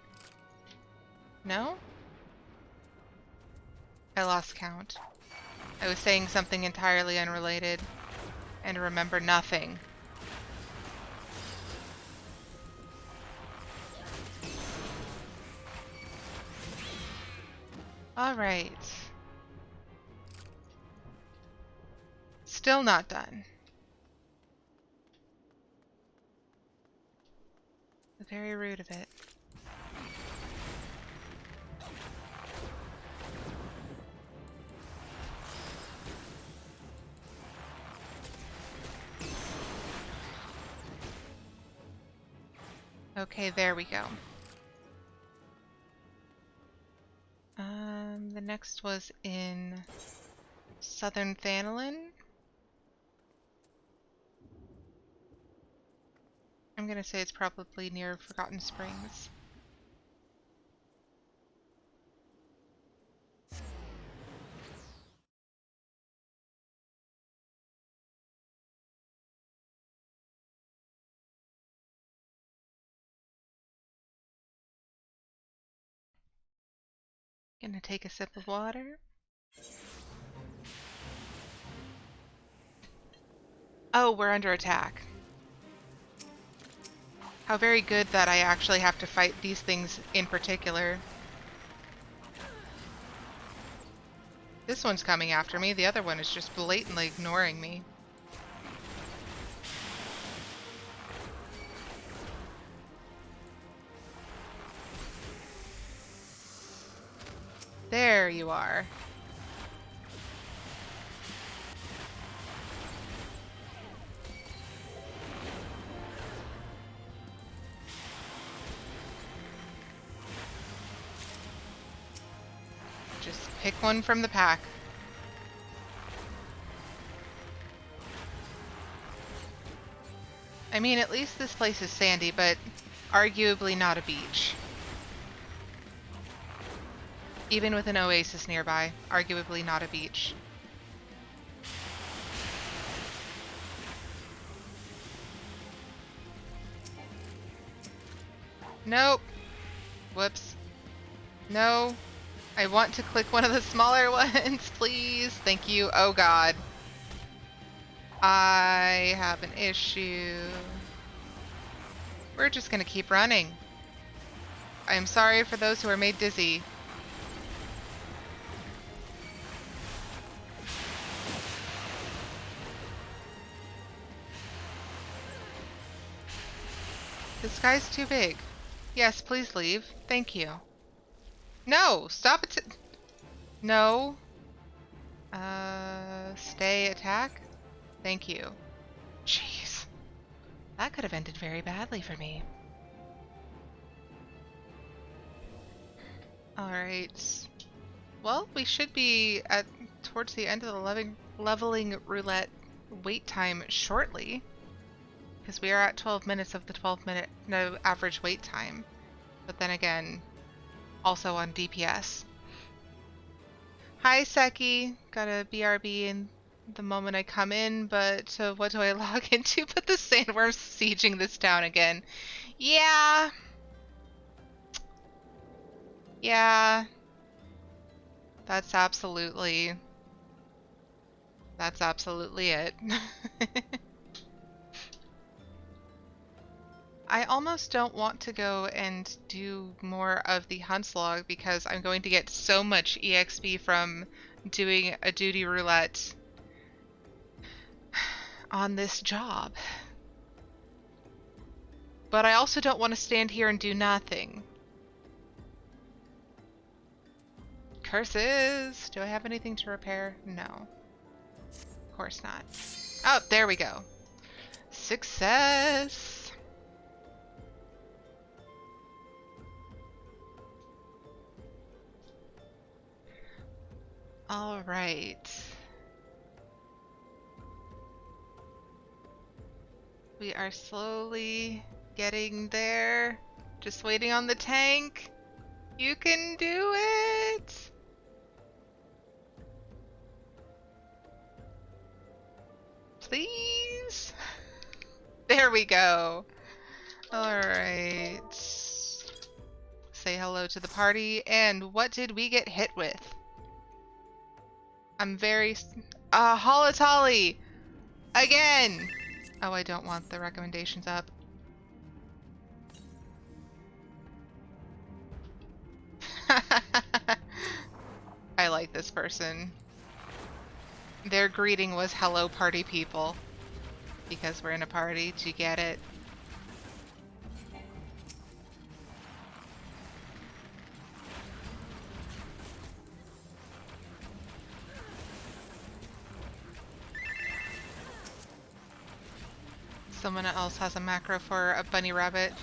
No? I lost count. I was saying something entirely unrelated and remember nothing. All right. Still not done. Very rude of it. Okay, there we go. The next was in Southern Thanalin. I'm gonna say it's probably near Forgotten Springs. Gonna take a sip of water. Oh, we're under attack. How very good that I actually have to fight these things in particular. This one's coming after me, the other one is just blatantly ignoring me. There you are. Just pick one from the pack. I mean, at least this place is sandy, but arguably not a beach. Even with an oasis nearby, arguably not a beach. Nope. Whoops. No. I want to click one of the smaller ones, please. Thank you. Oh god. I have an issue. We're just gonna keep running. I am sorry for those who are made dizzy. This guy's too big. Yes, please leave. Thank you. No! Stop it! No. Stay attack? Thank you. Jeez. That could have ended very badly for me. Alright. Well, we should be towards the end of the leveling roulette wait time shortly. Because we are at 12 minutes of the 12-minute average wait time. But then again, also on DPS. Hi, Seki. Got a BRB in the moment I come in, but what do I log into? But the sandworm's sieging this town again. Yeah. Yeah. That's absolutely it. I almost don't want to go and do more of the hunts log because I'm going to get so much EXP from doing a duty roulette on this job. But I also don't want to stand here and do nothing. Curses! Do I have anything to repair? No. Of course not. Oh, there we go. Success! All right. We are slowly getting there. Just waiting on the tank. You can do it! Please? There we go. All right. Say hello to the party. And what did we get hit with? I'm very... Holotolly! Again! Oh, I don't want the recommendations up. I like this person. Their greeting was hello party people. Because we're in a party. Do you get it? Someone else has a macro for a bunny rabbit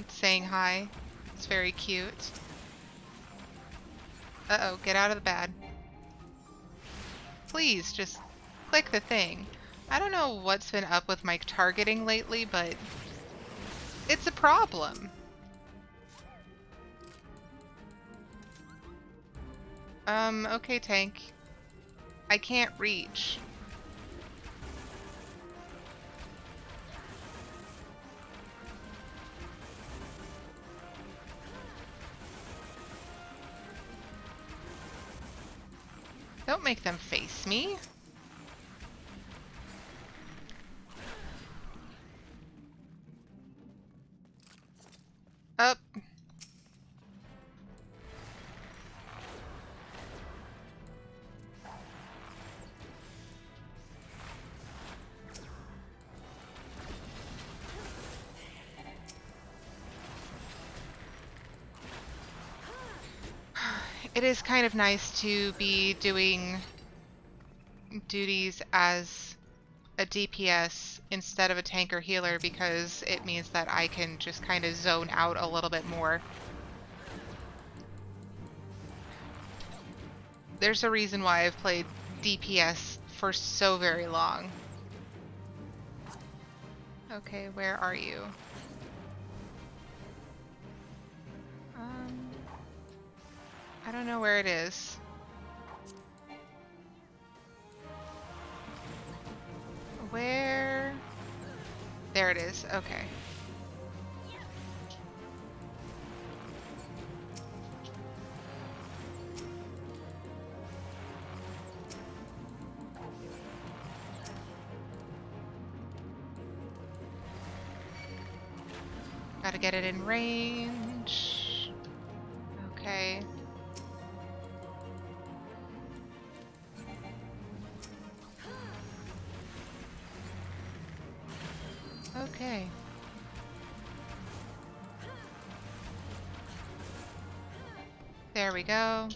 saying hi. It's very cute. Uh-oh, get out of the bad. Please, just click the thing. I don't know what's been up with my targeting lately, but it's a problem. Okay, tank. I can't reach. Don't make them face me. Up. It is kind of nice to be doing duties as a DPS instead of a tank or healer because it means that I can just kind of zone out a little bit more. There's a reason why I've played DPS for so very long. Okay, where are you? I don't know where it is. Where? There it is. Okay. Gotta get it in range. Okay. Okay. There we go.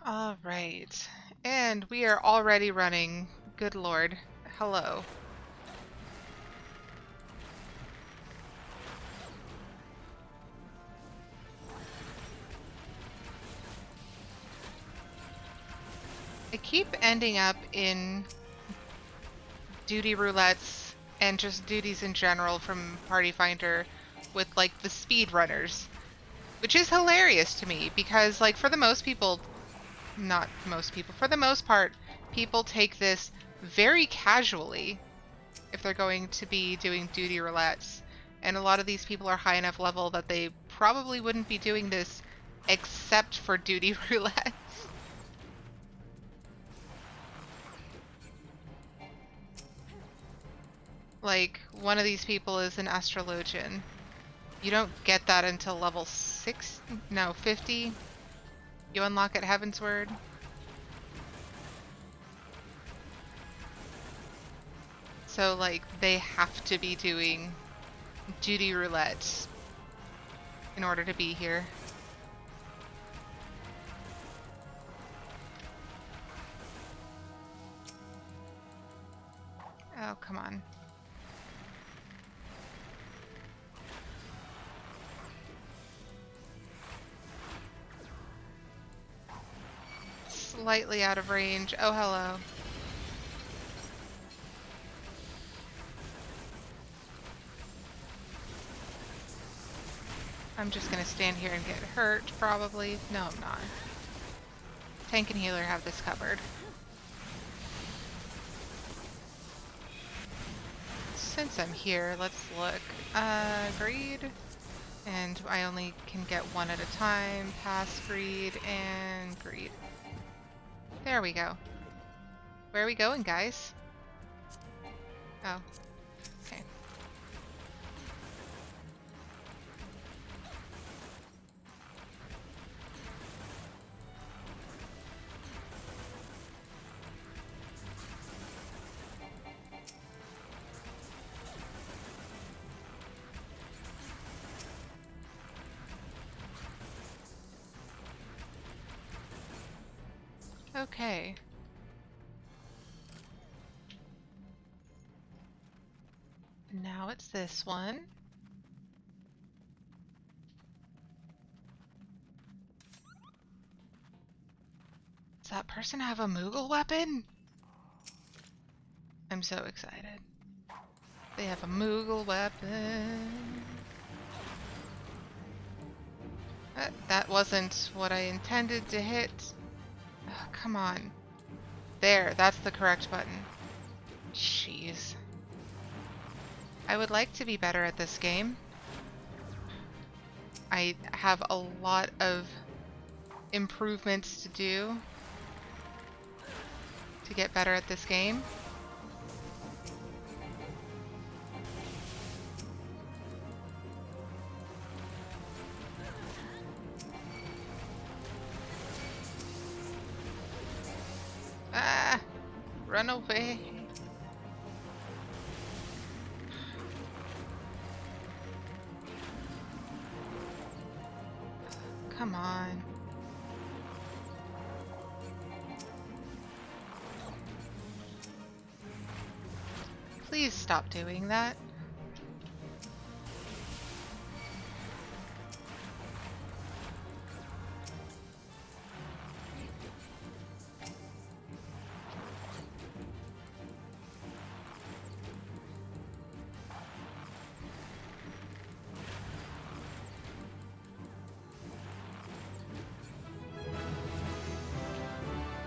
All right. And we are already running. Good lord. Hello. I keep ending up in duty roulettes and just duties in general from Party Finder with like the speed runners, which is hilarious to me because like for the most people, not most people, for the most part, people take this very casually if they're going to be doing duty roulettes. And a lot of these people are high enough level that they probably wouldn't be doing this except for duty roulette. Like, one of these people is an astrologian. You don't get that until level 6? No, 50. You unlock at Heaven's Word. So, like, they have to be doing duty roulette in order to be here. Oh, come on. Slightly out of range. Oh, hello. I'm just gonna stand here and get hurt, probably. No, I'm not. Tank and healer have this covered. Since I'm here, let's look. Greed. And I only can get one at a time. Pass greed and greed. There we go. Where are we going, guys? Oh. Okay. Okay. Now it's this one. Does that person have a Moogle weapon? I'm so excited. They have a Moogle weapon. That wasn't what I intended to hit. Oh, come on. There, that's the correct button. Jeez. I would like to be better at this game. I have a lot of improvements to do to get better at this game. Ah! Run away! Come on. Please stop doing that.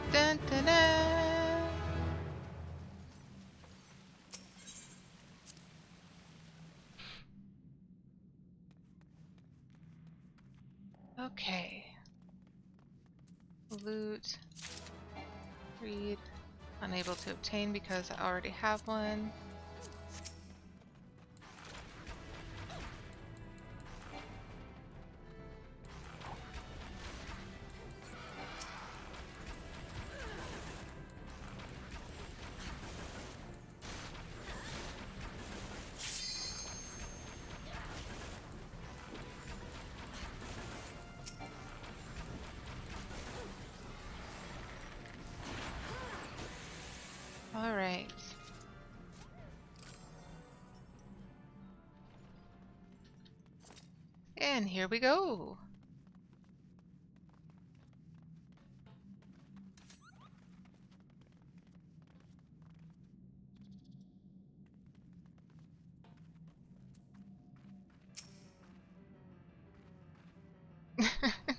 Dun, dun, dun. Okay. Loot. Read. Unable to obtain because I already have one. And here we go.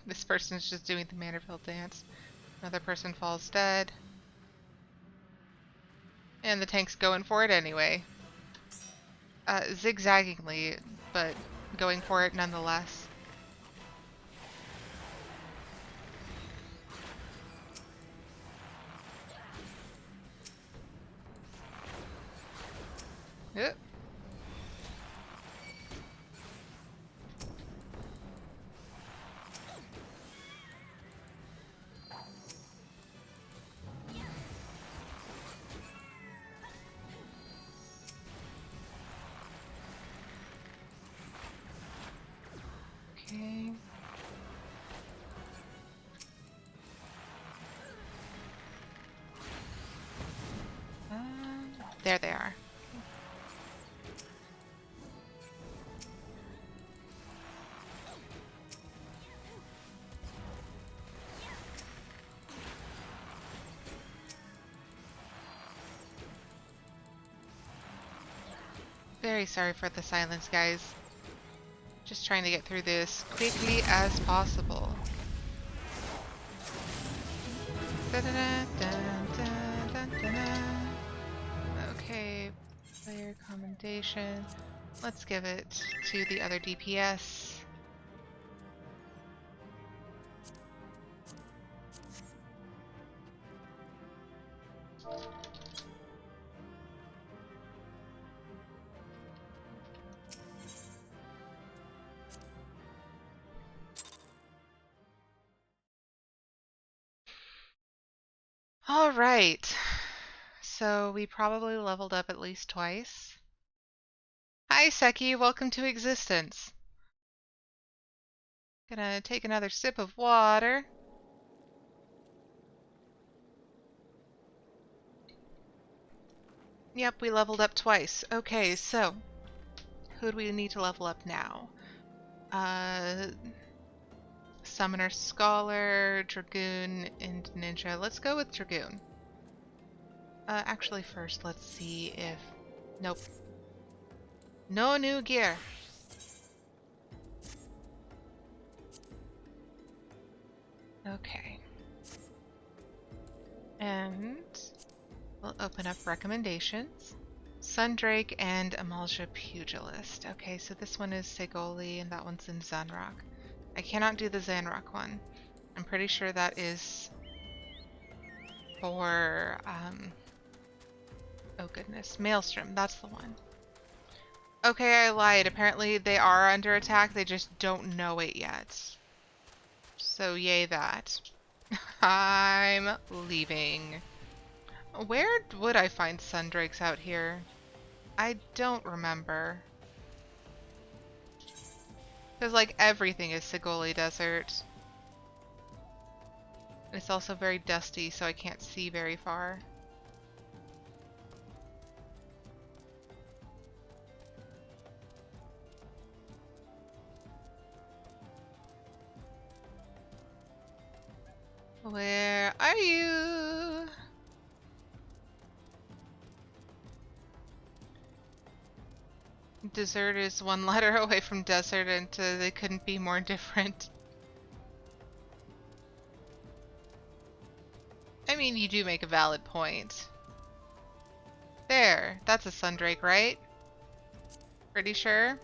This person's just doing the Manderville dance. Another person falls dead. And the tank's going for it anyway. Zigzaggingly, but going for it nonetheless. Yep. Okay. There they are. Very sorry for the silence, guys. Just trying to get through this quickly as possible. Okay, player commendation. Let's give it to the other DPS. All right. So we probably leveled up at least twice. Hi, Seki. Welcome to existence. Gonna take another sip of water. Yep, we leveled up twice. Okay, so who do we need to level up now? Summoner, Scholar, Dragoon, and Ninja. Let's go with Dragoon. Actually, first, let's see if... Nope. No new gear. Okay. And we'll open up recommendations. Sundrake and Amalja Pugilist. Okay, so this one is Segoli and that one's in Zanrock. I cannot do the Zanrock one. I'm pretty sure that is for, oh goodness, Maelstrom. That's the one. Okay, I lied. Apparently they are under attack. They just don't know it yet. So yay that. I'm leaving. Where would I find Sundrakes out here? I don't remember. Because, like, everything is Segoli Desert. It's also very dusty, so I can't see very far. Where are you? Desert is one letter away from desert, and they couldn't be more different. I mean, you do make a valid point. There, that's a Sundrake, right? Pretty sure?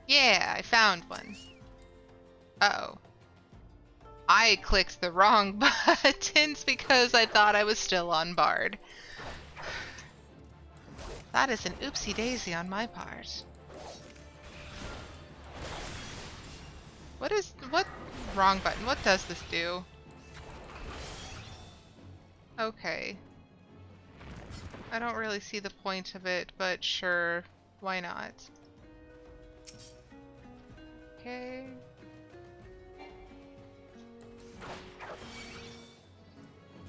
Yeah, I found one. Uh-oh. I clicked the wrong buttons because I thought I was still on Bard. That is an oopsie daisy on my part. What wrong button? What does this do? Okay. I don't really see the point of it, but sure, why not? Okay.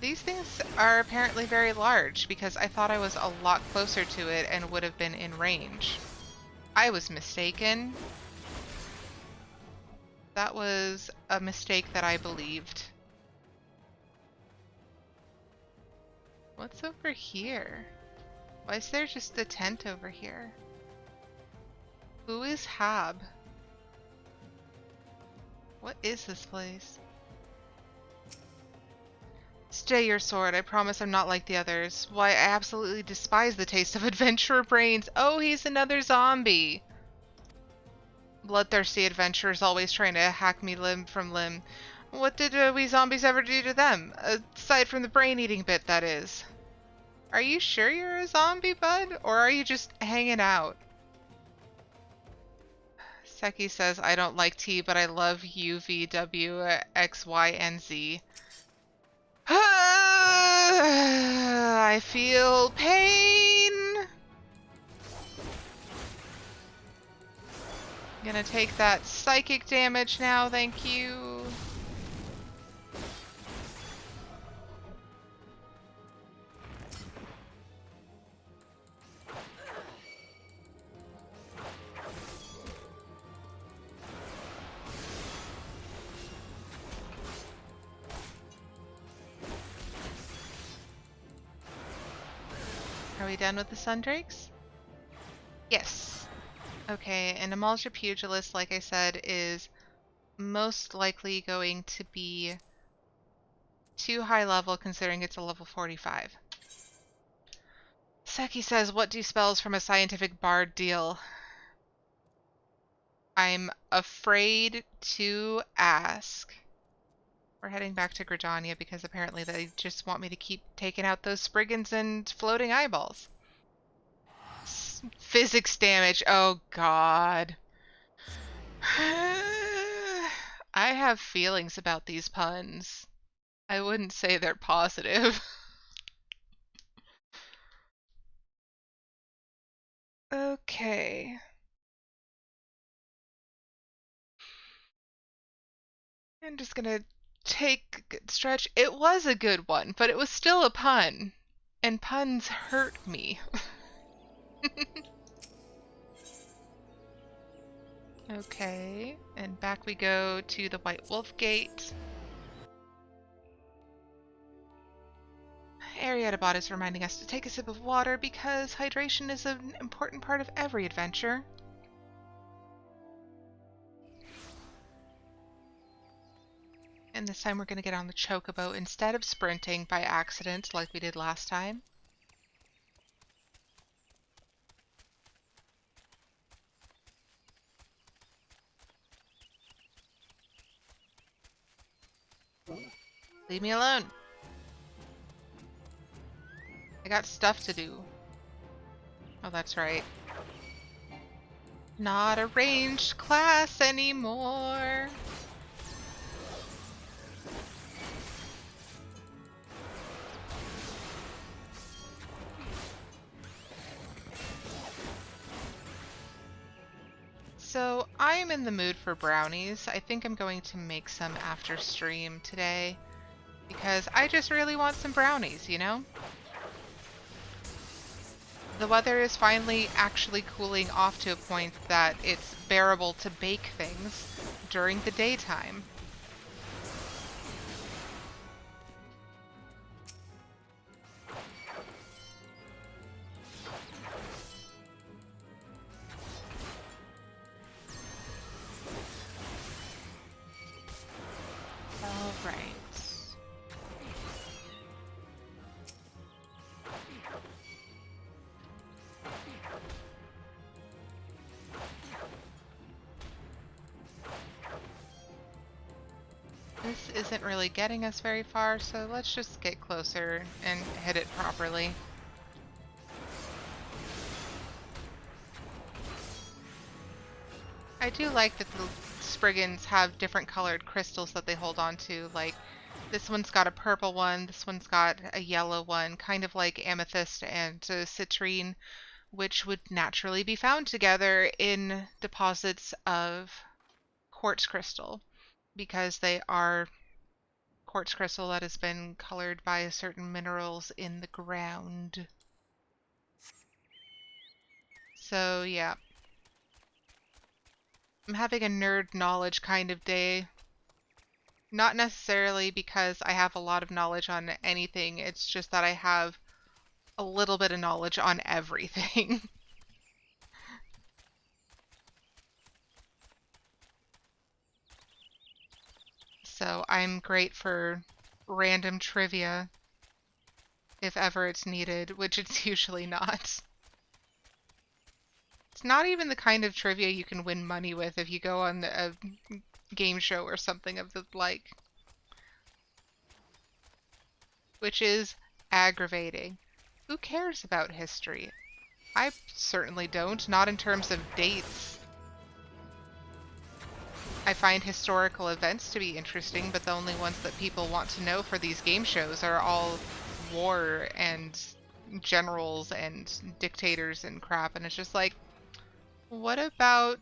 These things are apparently very large because I thought I was a lot closer to it and would have been in range. I was mistaken. That was a mistake that I believed. What's over here? Why is there just a tent over here? Who is Hab? What is this place? Stay your sword. I promise I'm not like the others. Why, I absolutely despise the taste of adventurer brains. Oh, he's another zombie. Bloodthirsty adventurers always trying to hack me limb from limb. What did we zombies ever do to them? Aside from the brain-eating bit, that is. Are you sure you're a zombie, bud? Or are you just hanging out? Seki says, I don't like tea, but I love U, V, W, X, Y, and Z. I feel pain. Gonna take that psychic damage now, thank you. Are we done with the Sundrakes? Yes. Okay, and Amalja Pugilist, like I said, is most likely going to be too high level considering it's a level 45. Seki says, what do spells from a scientific bard deal? I'm afraid to ask. We're heading back to Gridania because apparently they just want me to keep taking out those Spriggans and floating eyeballs. Physics damage. Oh, God. I have feelings about these puns. I wouldn't say they're positive. Okay. I'm just gonna take a good stretch. It was a good one, but it was still a pun. And puns hurt me. Okay, and back we go to the White Wolf Gate. Aerietta bot is reminding us to take a sip of water because hydration is an important part of every adventure. And this time we're going to get on the chocobo instead of sprinting by accident like we did last time. Leave me alone. I got stuff to do. Oh, that's right. Not a ranged class anymore. So I'm in the mood for brownies. I think I'm going to make some after stream today because I just really want some brownies, you know? The weather is finally actually cooling off to a point that it's bearable to bake things during the daytime. All right. This isn't really getting us very far, so let's just get closer and hit it properly. I do like that the Spriggans have different colored crystals that they hold on to. Like, this one's got a purple one, this one's got a yellow one, kind of like amethyst and citrine, which would naturally be found together in deposits of quartz crystal, because they are quartz crystal that has been colored by certain minerals in the ground. So, yeah. I'm having a nerd knowledge kind of day. Not necessarily because I have a lot of knowledge on anything, it's just that I have a little bit of knowledge on everything. So I'm great for random trivia if ever it's needed, which it's usually not. It's not even the kind of trivia you can win money with if you go on a game show or something of the like. Which is aggravating. Who cares about history? I certainly don't, not in terms of dates. I find historical events to be interesting, but the only ones that people want to know for these game shows are all war and generals and dictators and crap, and it's just like, what about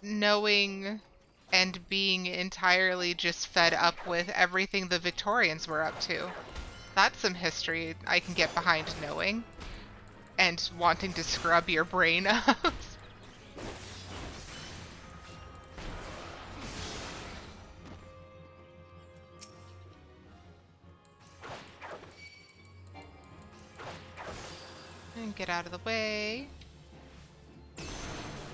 knowing and being entirely just fed up with everything the Victorians were up to? That's some history I can get behind knowing and wanting to scrub your brain out. And get out of the way.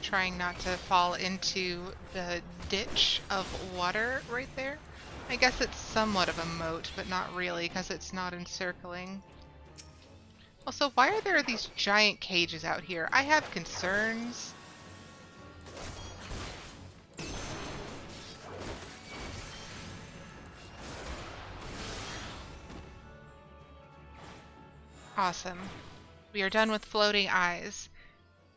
Trying not to fall into the ditch of water right there. I guess it's somewhat of a moat, but not really because it's not encircling. Also, why are there these giant cages out here? I have concerns. Awesome. We are done with floating eyes.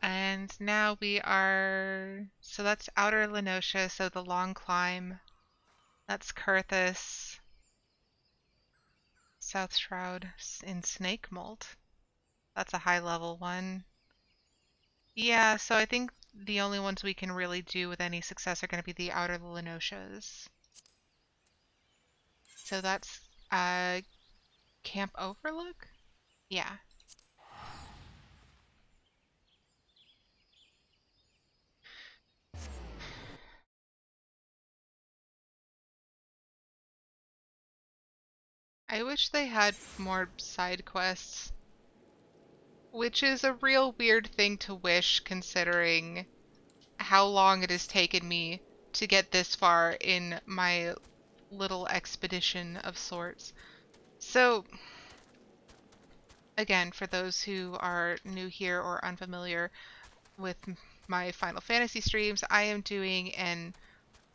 And now we are... So that's Outer Lenosha, so the long climb. That's Kurthus. South Shroud in Snake Mold. That's a high level one. Yeah, so I think the only ones we can really do with any success are going to be the Outer Lenoshas. So that's Camp Overlook? Yeah. I wish they had more side quests, which is a real weird thing to wish considering how long it has taken me to get this far in my little expedition of sorts. So, again, for those who are new here or unfamiliar with my Final Fantasy streams, I am doing an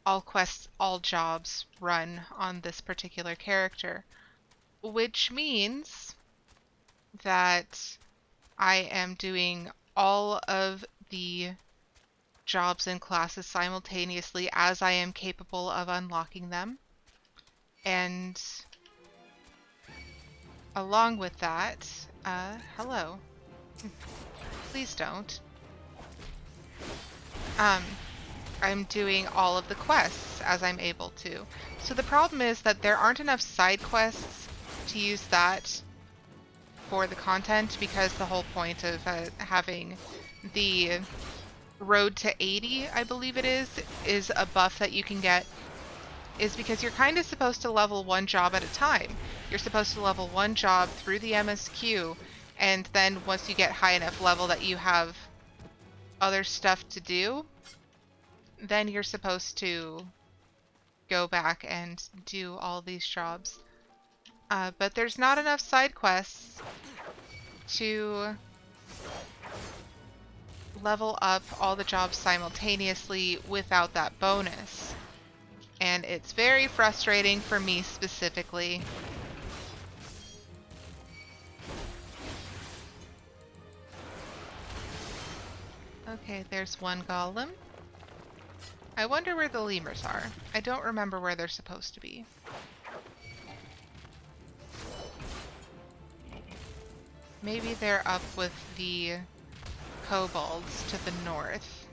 all quests, all jobs run on this particular character, which means that I am doing all of the jobs and classes simultaneously as I am capable of unlocking them. And along with that, hello. Please don't. I'm doing all of the quests as I'm able to. So the problem is that there aren't enough side quests to use that for the content because the whole point of having the Road to 80, I believe it is a buff that you can get, is because you're kind of supposed to level one job at a time. You're supposed to level one job through the MSQ, and then once you get high enough level that you have other stuff to do, then you're supposed to go back and do all these jobs. But there's not enough side quests to level up all the jobs simultaneously without that bonus. And it's very frustrating for me specifically. Okay, there's one golem. I wonder where the lemurs are. I don't remember where they're supposed to be. Maybe they're up with the kobolds to the north.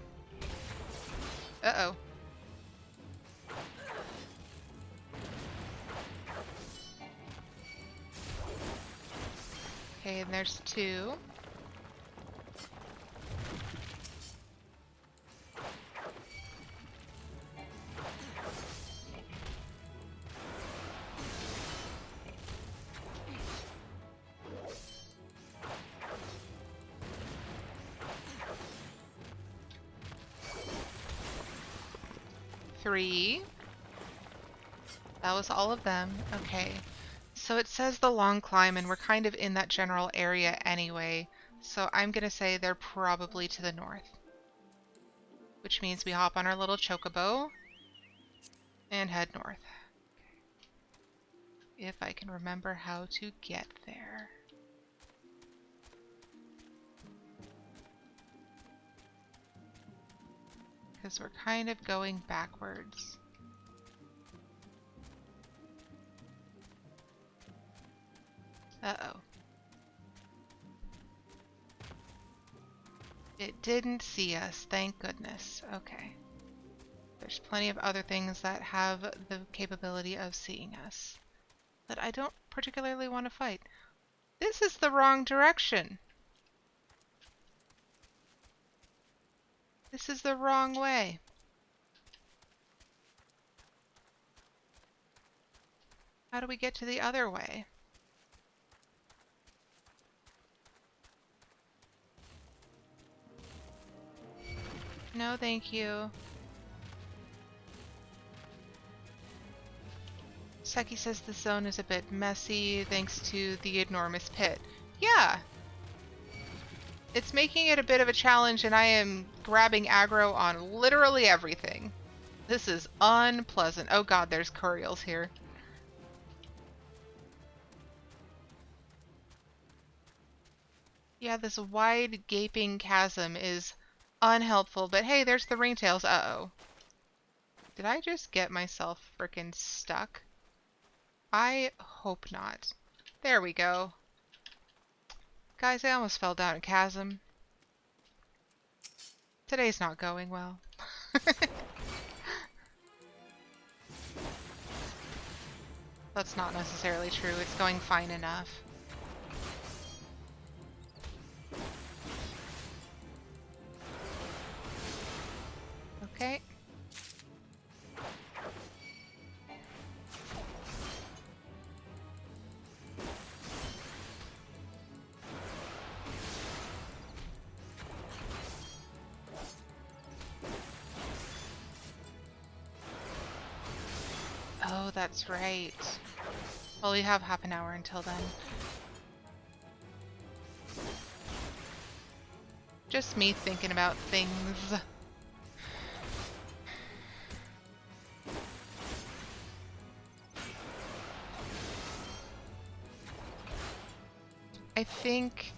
Uh-oh. Okay, and there's two. 3. That was all of them. Okay. So it says the long climb, and we're kind of in that general area anyway. So I'm going to say they're probably to the north. Which means we hop on our little chocobo and head north. If I can remember how to get there. Because we're kind of going backwards. Uh-oh. It didn't see us, thank goodness. Okay. There's plenty of other things that have the capability of seeing us that I don't particularly want to fight. This is the wrong direction. This is the wrong way. How do we get to the other way? No, thank you. Seki says the zone is a bit messy thanks to the enormous pit. Yeah! It's making it a bit of a challenge, and I am grabbing aggro on literally everything. This is unpleasant. Oh god, there's Curials here. Yeah, this wide gaping chasm is unhelpful, but hey, there's the ringtails. Uh-oh. Did I just get myself frickin' stuck? I hope not. There we go. Guys, I almost fell down a chasm. Today's not going well. That's not necessarily true. It's going fine enough. Okay. Oh, that's right. Well, we have half an hour until then. Just me thinking about things. I think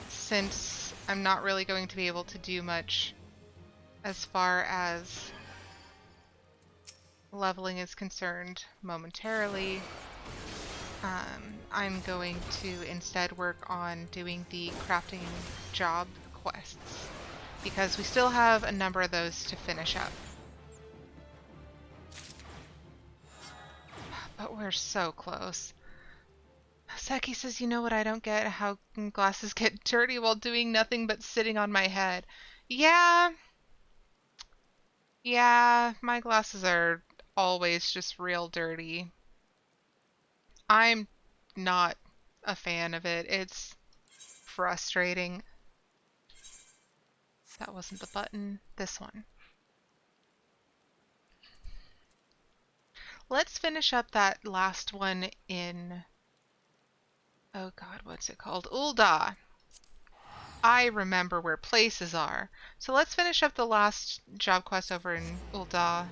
since I'm not really going to be able to do much as far as leveling is concerned momentarily, I'm going to instead work on doing the crafting job quests, because we still have a number of those to finish up. But we're so close. Seki says, you know what I don't get? How glasses get dirty while doing nothing but sitting on my head. Yeah. Yeah, my glasses are always just real dirty. I'm not a fan of it. It's frustrating. That wasn't the button. This one. Let's finish up that last one in... Oh god, what's it called? Ul'dah. I remember where places are. So let's finish up the last job quest over in Ul'dah,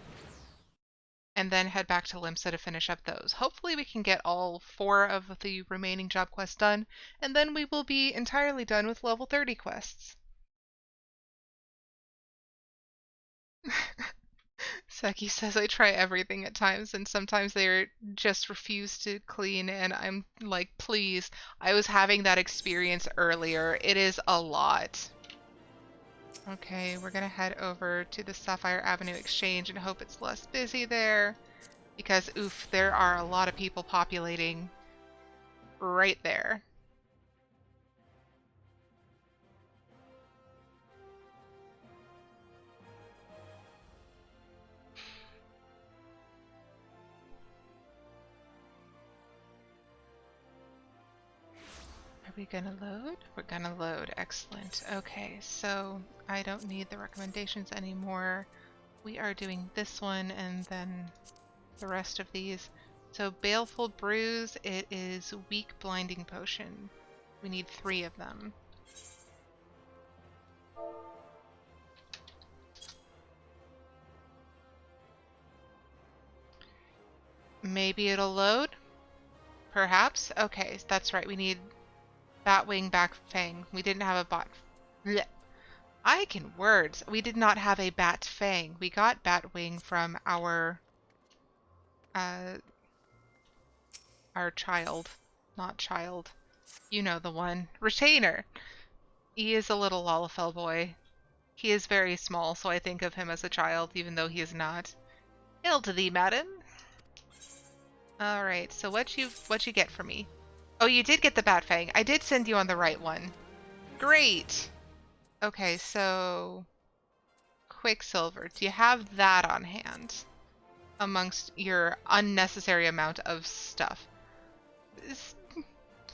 and then head back to Limsa to finish up those. Hopefully we can get all 4 of the remaining job quests done, and then we will be entirely done with level 30 quests. Seki says I try everything at times, and sometimes they just refuse to clean, and I'm like, please. I was having that experience earlier. It is a lot. Okay, we're gonna head over to the Sapphire Avenue Exchange and hope it's less busy there, because oof, there are a lot of people populating right there. Are we gonna load? We're gonna load. Excellent. Okay, so I don't need the recommendations anymore. We are doing this one and then the rest of these. So Baleful Bruise, it is Weak Blinding Potion. We need 3 of them. Maybe it'll load? Perhaps? Okay, that's right. We need Batwing Back Fang. We didn't have a bot. Blech. I can words. We did not have a Bat Fang. We got Batwing from our child. Not child. You know the one. Retainer. He is a little Lalafell boy. He is very small, so I think of him as a child, even though he is not. Hail to thee, madam. Alright, so what you get for me? Oh, you did get the Batfang. I did send you on the right one. Great! Okay, so... Quicksilver. Do you have that on hand? Amongst your unnecessary amount of stuff.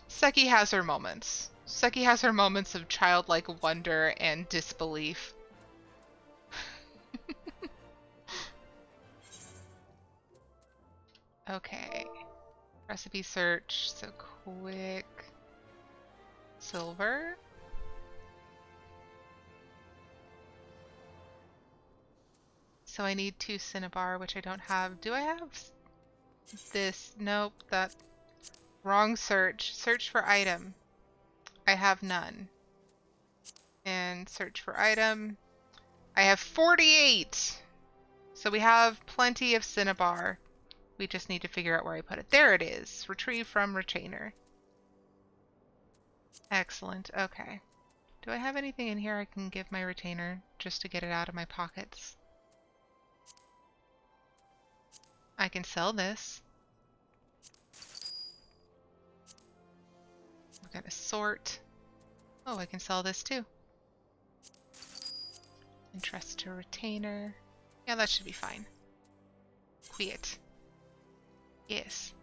Seki has her moments. Seki has her moments of childlike wonder and disbelief. Okay. Recipe search, so quick silver. So I need 2 cinnabar, which I don't have. Do I have this? Nope, that wrong search. Search for item. I have none. And search for item. I have 48! So we have plenty of cinnabar. We just need to figure out where I put it. There it is. Retrieve from retainer. Excellent. Okay. Do I have anything in here I can give my retainer just to get it out of my pockets? I can sell this. We're gonna sort. Oh, I can sell this too. Entrust to retainer. Yeah, that should be fine. Quiet. Yes.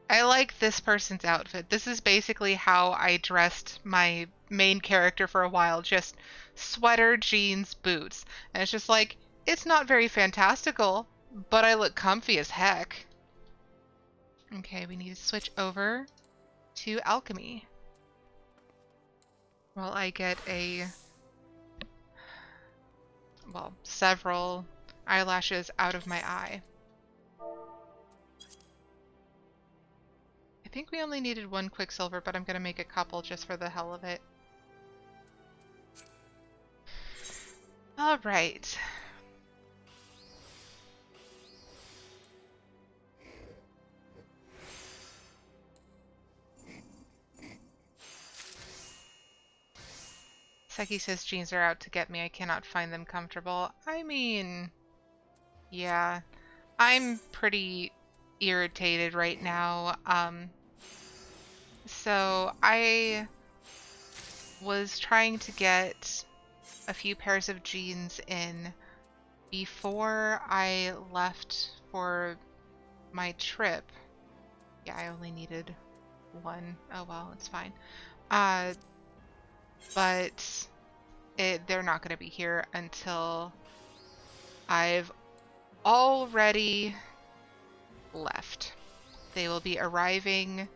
I like this person's outfit. This is basically how I dressed my main character for a while. Just sweater, jeans, boots. And it's just like, it's not very fantastical, but I look comfy as heck. Okay, we need to switch over to alchemy. Well, I get several eyelashes out of my eye. I think we only needed 1 quicksilver, but I'm going to make a couple just for the hell of it. Alright. Seki says jeans are out to get me. I cannot find them comfortable. I mean, yeah. I'm pretty irritated right now. So I was trying to get a few pairs of jeans in before I left for my trip. Yeah, I only needed 1. Oh well, it's fine. But they're not going to be here until I've already left. They will be arriving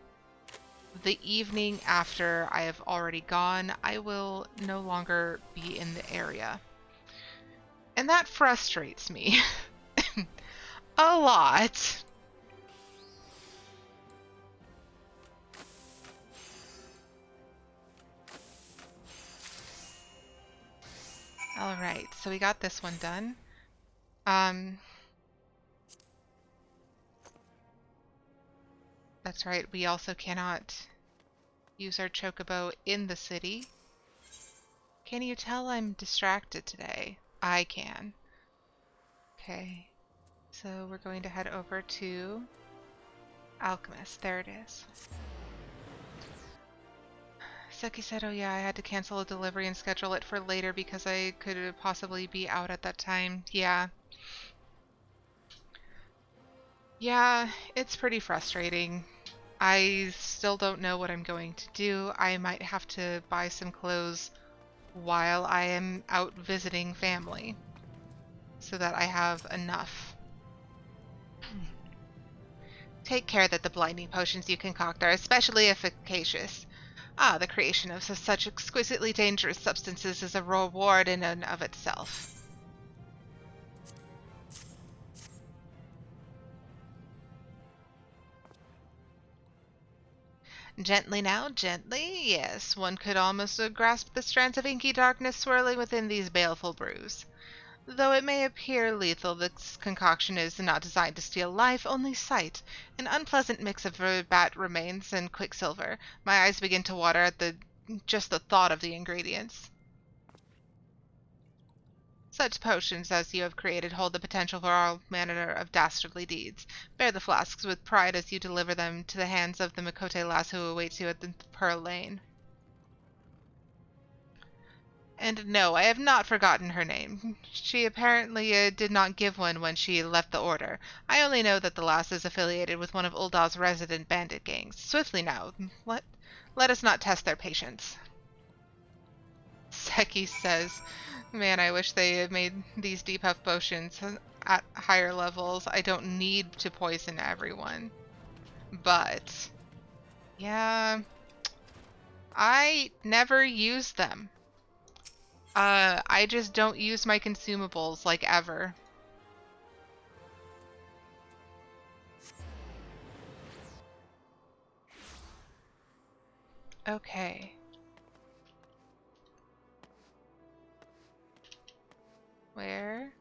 the evening after I have already gone. I will no longer be in the area. And that frustrates me a lot. Alright, so we got this one done. That's right, we also cannot use our chocobo in the city. Can you tell I'm distracted today? I can. Okay, so we're going to head over to Alchemist. There it is. Seki said, oh yeah, I had to cancel a delivery and schedule it for later because I could possibly be out at that time. Yeah. Yeah, it's pretty frustrating. I still don't know what I'm going to do. I might have to buy some clothes while I am out visiting family. so that I have enough. Take care that the blinding potions you concoct are especially efficacious. Ah, the creation of such exquisitely dangerous substances is a reward in and of itself. Gently now, gently. Yes, one could almost grasp the strands of inky darkness swirling within these baleful brews. Though it may appear lethal, this concoction is not designed to steal life, only sight. An unpleasant mix of bat remains and quicksilver. My eyes begin to water at just the thought of the ingredients. Such potions as you have created hold the potential for all manner of dastardly deeds. Bear the flasks with pride as you deliver them to the hands of the Mikote lass who awaits you at the Pearl Lane. And no, I have not forgotten her name. She apparently did not give one when she left the order. I only know that the lass is affiliated with one of Uldal's resident bandit gangs. Swiftly now, let us not test their patience. Seki says, man, I wish they had made these depuff potions at higher levels. I don't need to poison everyone. But, yeah, I never use them. I just don't use my consumables, like, ever. Okay. Where?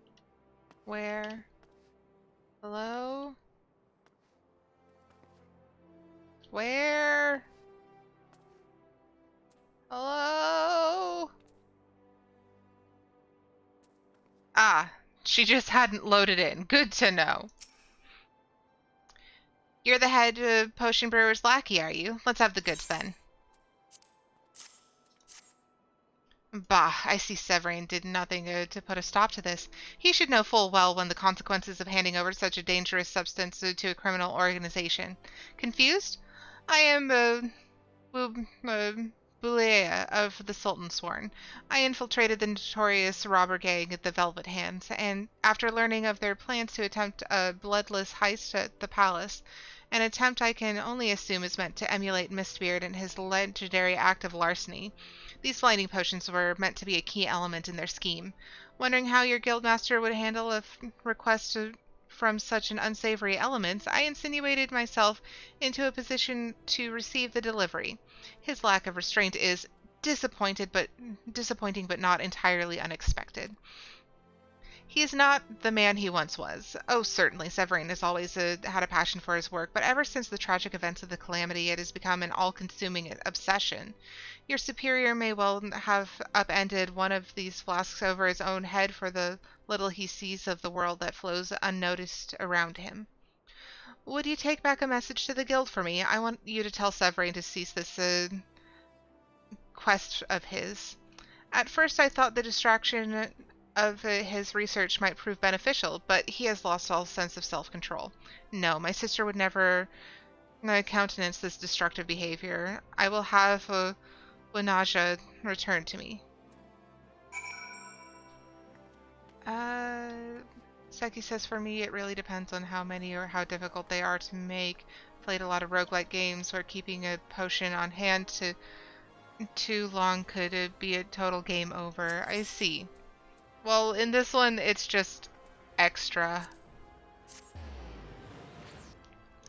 Hello? Where? Hello? Ah, she just hadn't loaded in. Good to know. You're the head potion brewer's lackey, are you? Let's have the goods then. Bah, I see Severin did nothing to put a stop to this. He should know full well when the consequences of handing over such a dangerous substance to a criminal organization. Confused? I am Buleia of the Sultan Sworn. I infiltrated the notorious robber gang at the Velvet Hands, and after learning of their plans to attempt a bloodless heist at the palace, an attempt I can only assume is meant to emulate Mistbeard and his legendary act of larceny. These blinding potions were meant to be a key element in their scheme. Wondering how your guildmaster would handle a request from such an unsavory element, I insinuated myself into a position to receive the delivery. His lack of restraint is disappointing, but not entirely unexpected. He is not the man he once was. Oh, certainly, Severin has always had a passion for his work, but ever since the tragic events of the Calamity, it has become an all-consuming obsession. Your superior may well have upended one of these flasks over his own head for the little he sees of the world that flows unnoticed around him. Would you take back a message to the guild for me? I want you to tell Severin to cease this quest of his. At first I thought the distraction of his research might prove beneficial, but he has lost all sense of self-control. No, my sister would never countenance this destructive behavior. I will have Winaja returned to me. Seki says for me it really depends on how many or how difficult they are to make. Played a lot of roguelike games where keeping a potion on hand too long could be a total game over. I see. Well, in this one, it's just extra.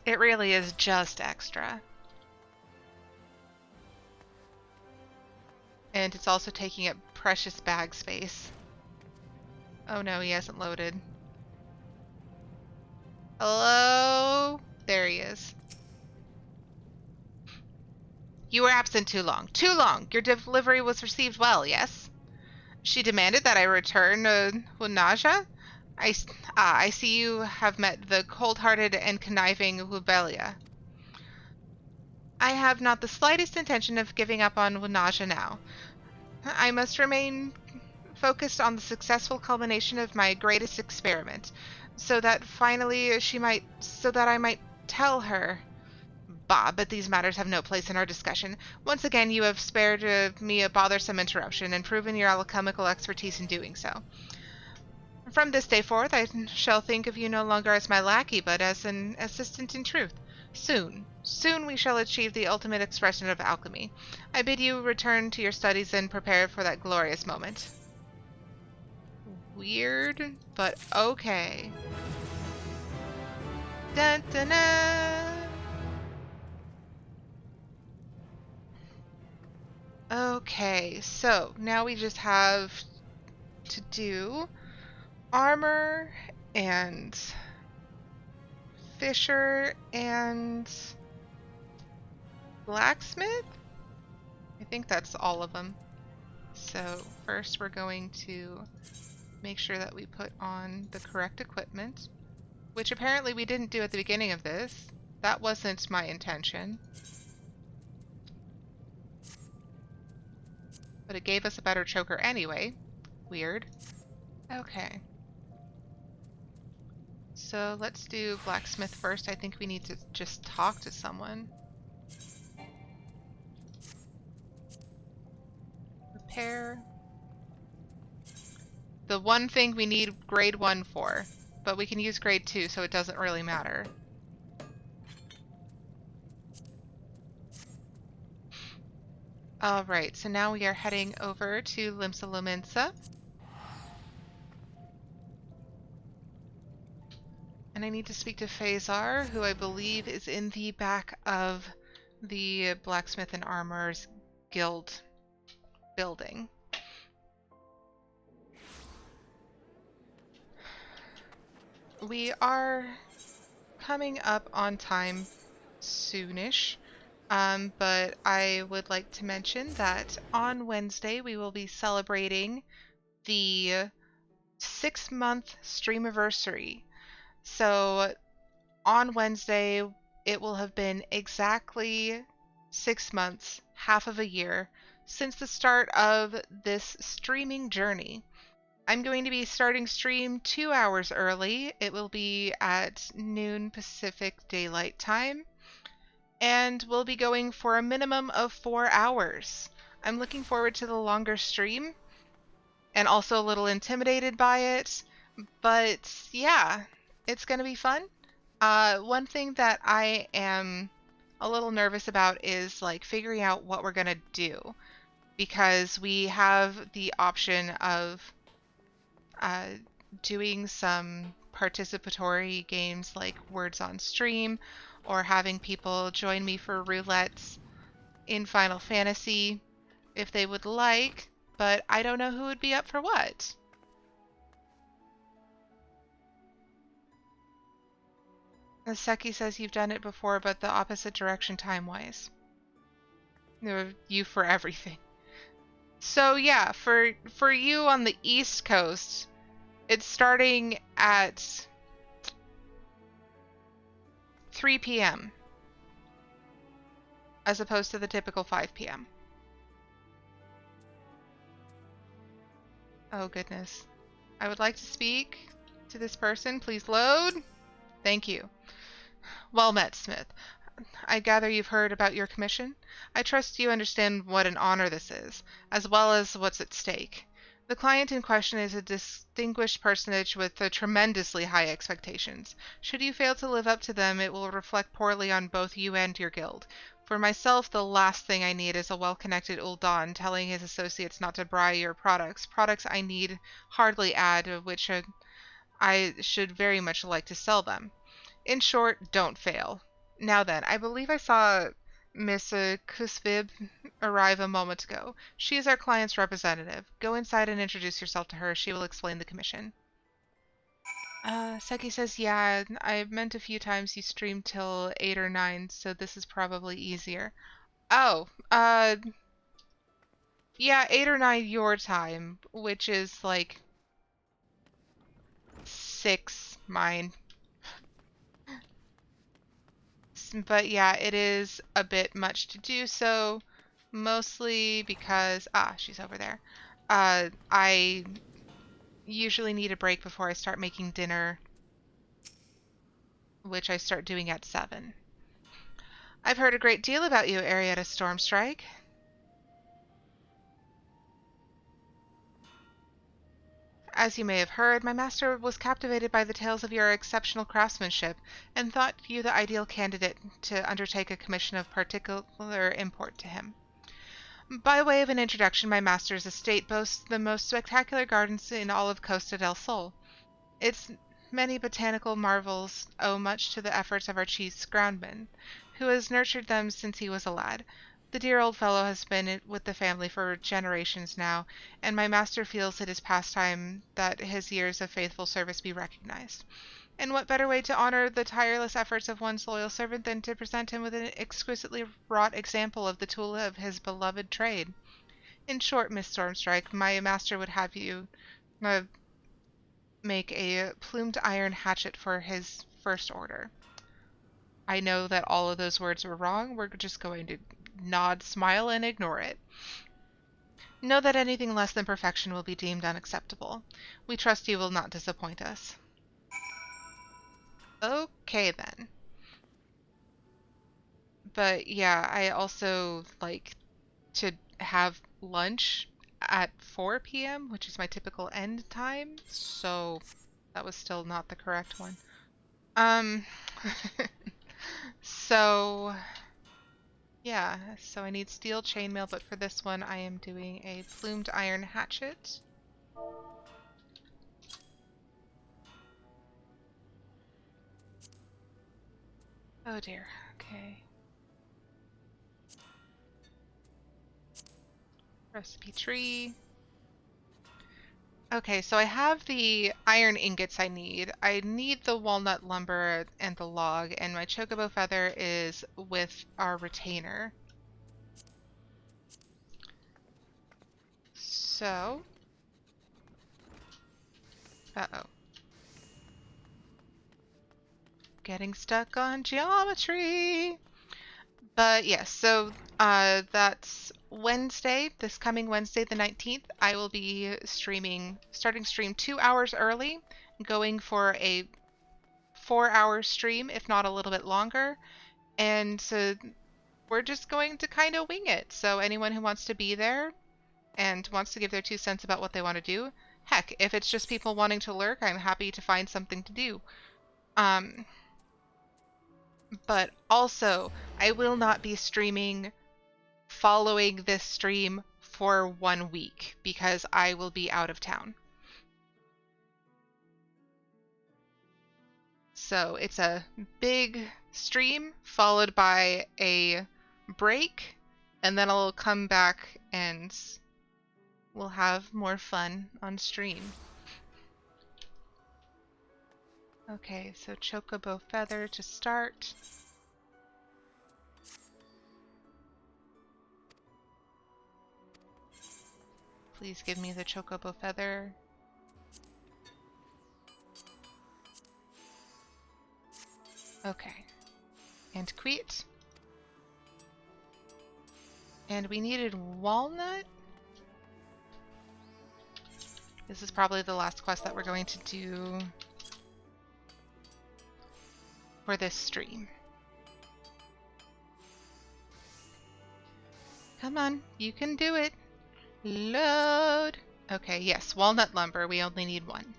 It really is just extra. And it's also taking up precious bag space. Oh no, he hasn't loaded. Hello? There he is. You were absent too long. Too long! Your delivery was received well, yes? She demanded that I return Winaja? I see you have met the cold-hearted and conniving Wubelia. I have not the slightest intention of giving up on Winaja now. I must remain focused on the successful culmination of my greatest experiment, so that I might tell her. Bah, but these matters have no place in our discussion. Once again, you have spared me a bothersome interruption and proven your alchemical expertise in doing so. From this day forth, I shall think of you no longer as my lackey, but as an assistant in truth. Soon we shall achieve the ultimate expression of alchemy. I bid you return to your studies and prepare for that glorious moment. Weird, but okay. Dun, dun, dun. Okay, so now we just have to do armor and fisher and blacksmith? I think that's all of them. So first we're going to make sure that we put on the correct equipment, which apparently we didn't do at the beginning of this. That wasn't my intention. But it gave us a better choker anyway. Weird. Okay. So let's do blacksmith first. I think we need to just talk to someone. Repair. The one thing we need grade 1 for, but we can use grade 2, so it doesn't really matter. Alright, so now we are heading over to Limsa Lominsa. And I need to speak to Phasar, who I believe is in the back of the Blacksmith and Armor's Guild building. We are coming up on time soonish, but I would like to mention that on Wednesday we will be celebrating the 6-month streamiversary. So on Wednesday it will have been exactly 6 months, half of a year, since the start of this streaming journey. I'm going to be starting stream 2 hours early. It will be at noon Pacific Daylight Time, and we'll be going for a minimum of 4 hours. I'm looking forward to the longer stream, and also a little intimidated by it, but yeah, it's going to be fun. One thing that I am a little nervous about is like figuring out what we're going to do, because we have the option of doing some participatory games like Words on Stream, or having people join me for roulettes in Final Fantasy if they would like, but I don't know who would be up for what. Seki says you've done it before, but the opposite direction time-wise. You for everything. So yeah, for you on the East Coast, it's starting at 3 p.m. as opposed to the typical 5 p.m. Oh goodness. I would like to speak to this person. Please load. Thank you. Well met, Smith. I gather you've heard about your commission? I trust you understand what an honor this is, as well as what's at stake. The client in question is a distinguished personage with tremendously high expectations. Should you fail to live up to them, it will reflect poorly on both you and your guild. For myself, the last thing I need is a well-connected Ul'dan telling his associates not to buy your products. Products I need hardly add, which I should very much like to sell them. In short, don't fail. Now then, I believe I saw Miss XIV arrive a moment ago. She is our client's representative. Go inside and introduce yourself to her. She will explain the commission. Seki says, yeah, I've meant a few times you stream till 8 or 9, so this is probably easier. Oh, yeah, 8 or 9 your time, which is like 6 mine. But yeah, it is a bit much to do so, mostly because, she's over there. I usually need a break before I start making dinner, which I start doing at 7. I've heard a great deal about you, Aerietta As you may have heard, my master was captivated by the tales of your exceptional craftsmanship and thought you the ideal candidate to undertake a commission of particular import to him. By way of an introduction, my master's estate boasts the most spectacular gardens in all of Costa del Sol. Its many botanical marvels owe much to the efforts of our chief groundman, who has nurtured them since he was a lad. The dear old fellow has been with the family for generations now, and my master feels it is past time that his years of faithful service be recognized. And what better way to honor the tireless efforts of one's loyal servant than to present him with an exquisitely wrought example of the tool of his beloved trade? In short, Miss Stormstrike, my master would have you make a plumed iron hatchet for his first order. I know that all of those words were wrong. We're just going to nod, smile, and ignore it. Know that anything less than perfection will be deemed unacceptable. We trust you will not disappoint us. Okay, then. But yeah, I also like to have lunch at 4 p.m., which is my typical end time, so that was still not the correct one. Um, so yeah, so I need steel chainmail, but for this one I am doing a plumed iron hatchet. Oh dear, okay. Recipe tree. Okay, so I have the iron ingots I need. I need the walnut lumber and the log, and my chocobo feather is with our retainer. So, uh-oh. Getting stuck on geometry. But yes, so that's Wednesday, this coming Wednesday, the 19th. I will be starting stream 2 hours early, going for a 4-hour stream, if not a little bit longer. And so we're just going to kind of wing it. So anyone who wants to be there and wants to give their 2 cents about what they want to do, heck, if it's just people wanting to lurk, I'm happy to find something to do. But also, I will not be streaming following this stream for 1 week because I will be out of town. So it's a big stream followed by a break, and then I'll come back and we'll have more fun on stream. Okay, so chocobo feather to start. Please give me the chocobo feather. Okay. And quit. And we needed walnut. This is probably the last quest that we're going to do for this stream. Come on, you can do it. Load. Okay, yes, walnut lumber. We only need 1.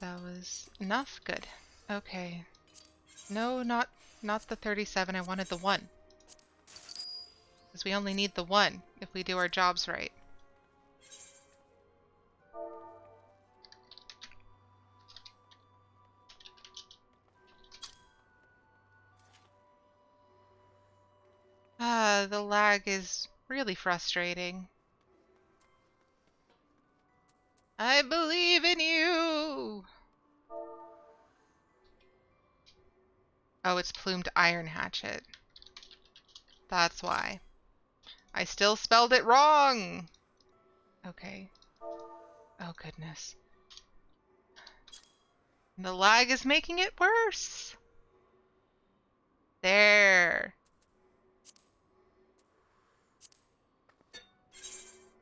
That was enough. Good. Okay. No, not the 37. I wanted the 1. Because we only need the 1 if we do our jobs right. The lag is really frustrating. I believe in you! Oh, it's plumed iron hatchet. That's why. I still spelled it wrong! Okay. Oh, goodness. The lag is making it worse! There.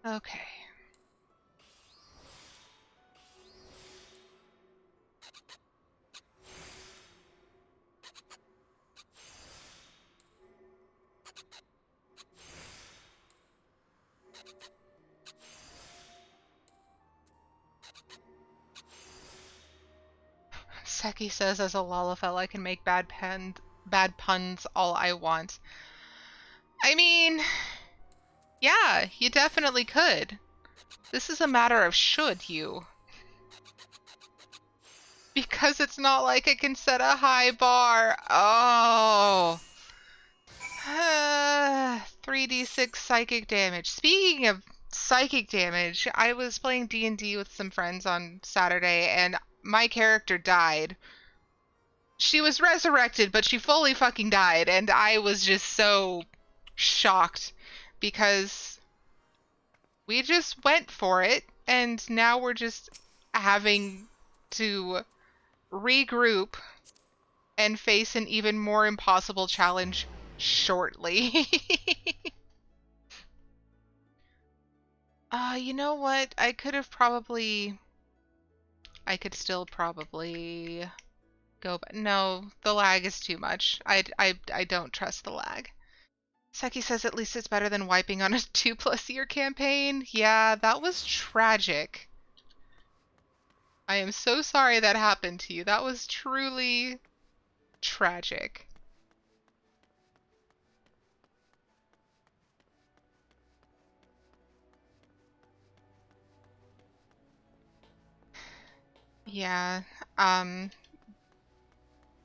Okay. Seki says as a Lalafell, I can make bad puns all I want. I mean, yeah, you definitely could. This is a matter of should you. Because it's not like I can set a high bar. Oh. 3d6 psychic damage. Speaking of psychic damage, I was playing D&D with some friends on Saturday, and my character died. She was resurrected, but she fully fucking died, and I was just so shocked because we just went for it, and now we're just having to regroup and face an even more impossible challenge shortly. You know what? I could still probably go, but no, the lag is too much. I don't trust the lag. Seki says at least it's better than wiping on a 2+ year campaign. Yeah, that was tragic. I am so sorry that happened to you. That was truly tragic. Yeah,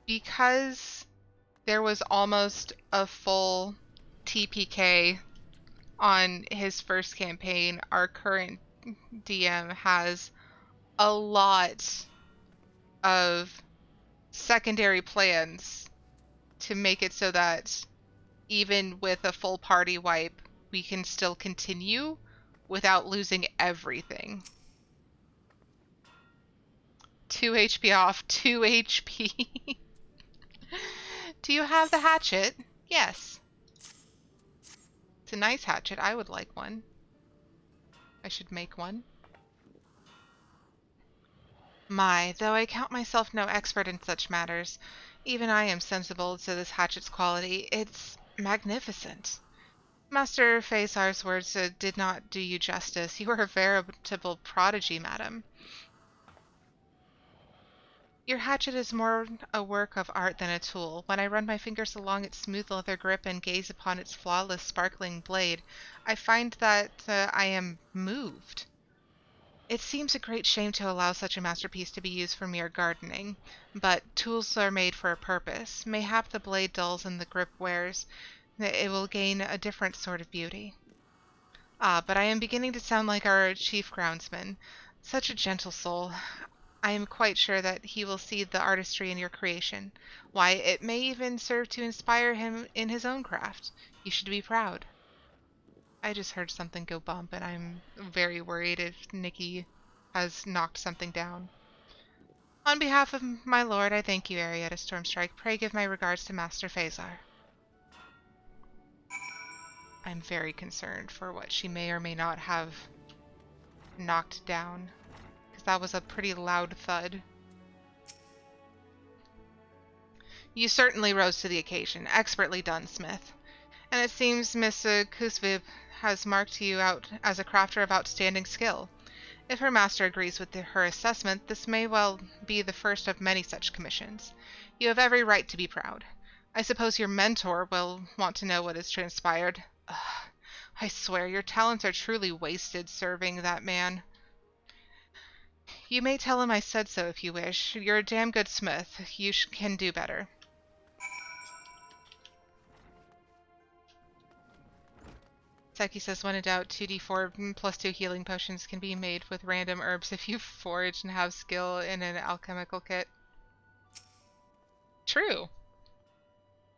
because there was almost a full TPK on his first campaign, our current DM has a lot of secondary plans to make it so that even with a full party wipe, we can still continue without losing everything. 2 HP off, 2 HP. Do you have the hatchet? Yes. It's a nice hatchet. I would like one. I should make one. My, though I count myself no expert in such matters, even I am sensible to this hatchet's quality. It's magnificent. Master Faisar's words did not do you justice. You are a veritable prodigy, madam. Your hatchet is more a work of art than a tool. When I run my fingers along its smooth leather grip and gaze upon its flawless, sparkling blade, I find that I am moved. It seems a great shame to allow such a masterpiece to be used for mere gardening, but tools are made for a purpose. Mayhap the blade dulls and the grip wears. It will gain a different sort of beauty. Ah, but I am beginning to sound like our chief groundsman. Such a gentle soul. I am quite sure that he will see the artistry in your creation. Why, it may even serve to inspire him in his own craft. You should be proud. I just heard something go bump, and I'm very worried if Nikki has knocked something down. On behalf of my lord, I thank you, Aerietta Stormstrike. Pray give my regards to Master Phasar. I'm very concerned for what she may or may not have knocked down, because that was a pretty loud thud. You certainly rose to the occasion. Expertly done, Smith. And it seems Miss Kusvib has marked you out as a crafter of outstanding skill. If her master agrees with her assessment, this may well be the first of many such commissions. You have every right to be proud. I suppose your mentor will want to know what has transpired. Ugh, I swear your talents are truly wasted serving that man. You may tell him I said so if you wish. You're a damn good smith. You can do better. Seki says, when in doubt, 2d4 plus 2 healing potions can be made with random herbs if you forage and have skill in an alchemical kit. True.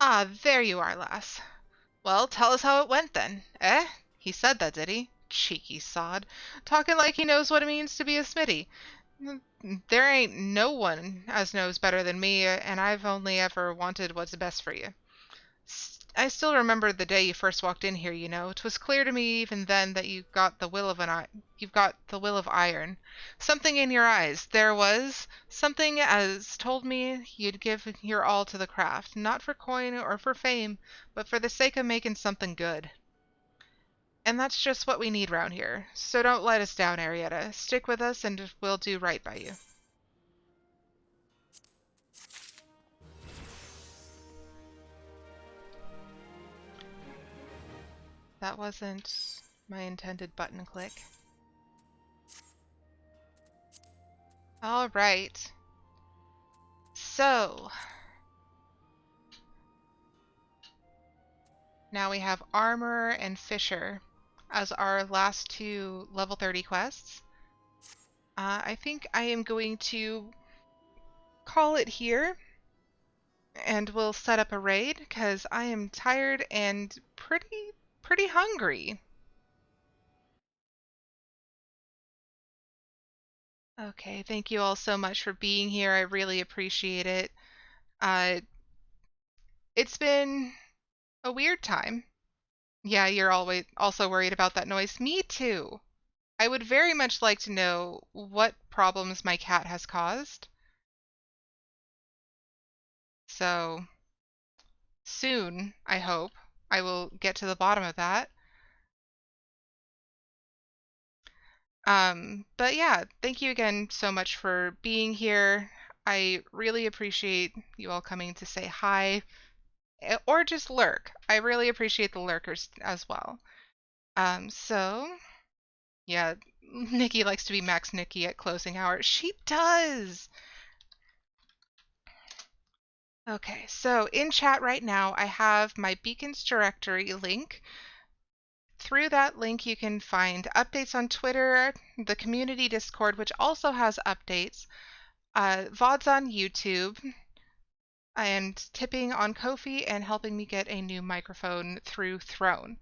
Ah, there you are, lass. Well, tell us how it went then. Eh? He said that, did he? Cheeky sod. Talking like he knows what it means to be a smitty. There ain't no one as knows better than me, and I've only ever wanted what's best for you. I still remember the day you first walked in here, you know. 'Twas clear to me even then that you've got the will of iron. Something in your eyes. There was something as told me you'd give your all to the craft, not for coin or for fame, but for the sake of making something good. And that's just what we need round here. So don't let us down, Aerietta. Stick with us and we'll do right by you. That wasn't my intended button click. All right. So, now we have Armor and Fisher as our last two level 30 quests. I think I am going to call it here and we'll set up a raid because I am tired and pretty hungry. Okay, thank you all so much for being here. I really appreciate it. Uh, it's been a weird time. Yeah, you're always also worried about that noise. Me too. I would very much like to know what problems my cat has caused. So soon, I hope, I will get to the bottom of that. But yeah, thank you again so much for being here. I really appreciate you all coming to say hi or just lurk. I really appreciate the lurkers as well. So yeah, Nikki likes to be Max Nikki at closing hour. She does. Okay, so in chat right now, I have my Beacons directory link. Through that link, you can find updates on Twitter, the community Discord, which also has updates, VODs on YouTube, and tipping on Ko-fi and helping me get a new microphone through Throne.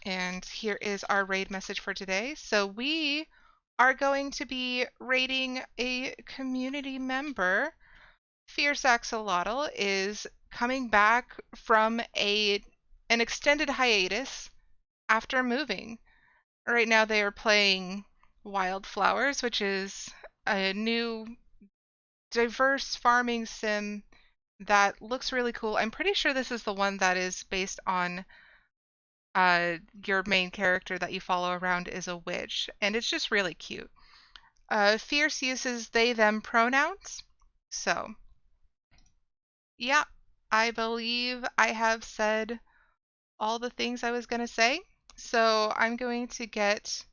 And here is our raid message for today. So we are going to be raiding a community member. Fierce Axolotl is coming back from an extended hiatus after moving. Right now they are playing Wildflowers, which is a new diverse farming sim that looks really cool. I'm pretty sure this is the one that is based on your main character that you follow around is a witch, and it's just really cute. Fierce uses they them pronouns. So, yeah, I believe I have said all the things I was going to say. So, I'm going to get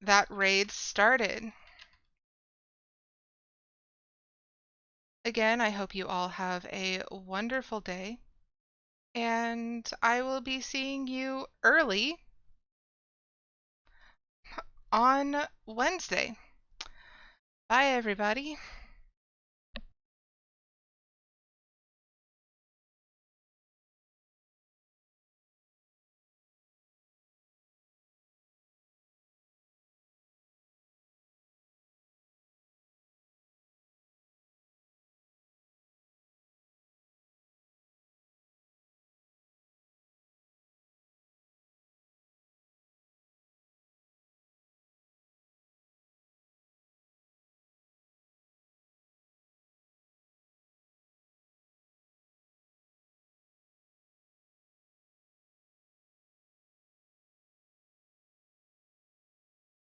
that raid started. Again, I hope you all have a wonderful day, and I will be seeing you early on Wednesday. Bye, everybody.